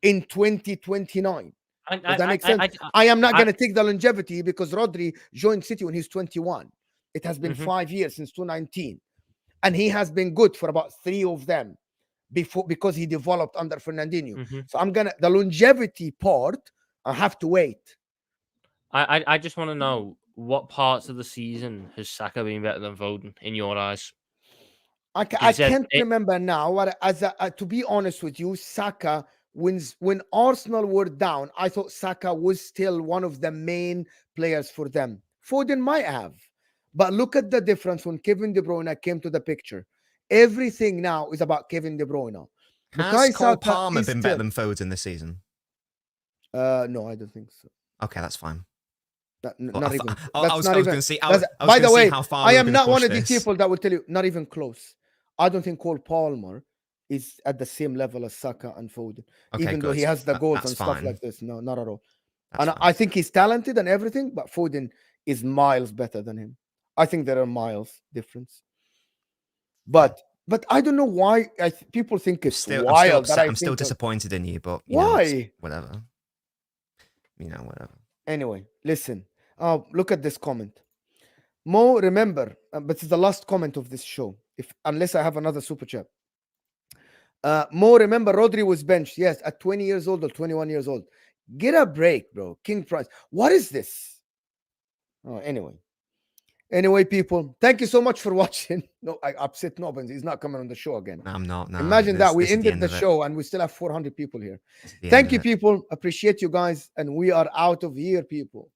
in 2029. Does that make sense? I am not going to take the longevity because Rodri joined City when he's 21. It has been 5 years since 2019. And he has been good for about 3 of them because he developed under Fernandinho. So the longevity part, I have to wait. I just want to know what parts of the season has Saka been better than Foden in your eyes? I can't remember now. To be honest with you, Saka, when Arsenal were down, I thought Saka was still one of the main players for them. Foden might have. But look at the difference when Kevin De Bruyne came to the picture. Everything now is about Kevin De Bruyne. Has Cole Palmer been better than Foden this season? No, I don't think so. Okay, that's fine. Not even. I was going to see. By the way, how far I am not one of this. the people that will tell you not even close. I don't think Cole Palmer is at the same level as Saka and Foden, even though he has the goals and stuff like this. No, not at all. And I think he's talented and everything, but Foden is miles better than him. I think there are miles difference. But I don't know why people think it's wild. I'm still disappointed in you, but why? Whatever. Whatever. Anyway, listen. Look at this comment. Mo, remember, but it's the last comment of this show. Unless I have another super chat. Mo, remember, Rodri was benched. Yes, at 20 years old or 21 years old. Get a break, bro. King Price. What is this? Oh, Anyway, people, thank you so much for watching. No, I upset Nobbins. He's not coming on the show again. I'm not. No, imagine that. We ended the show and we still have 400 people here. Thank you, people. Appreciate you guys. And we are out of here, people.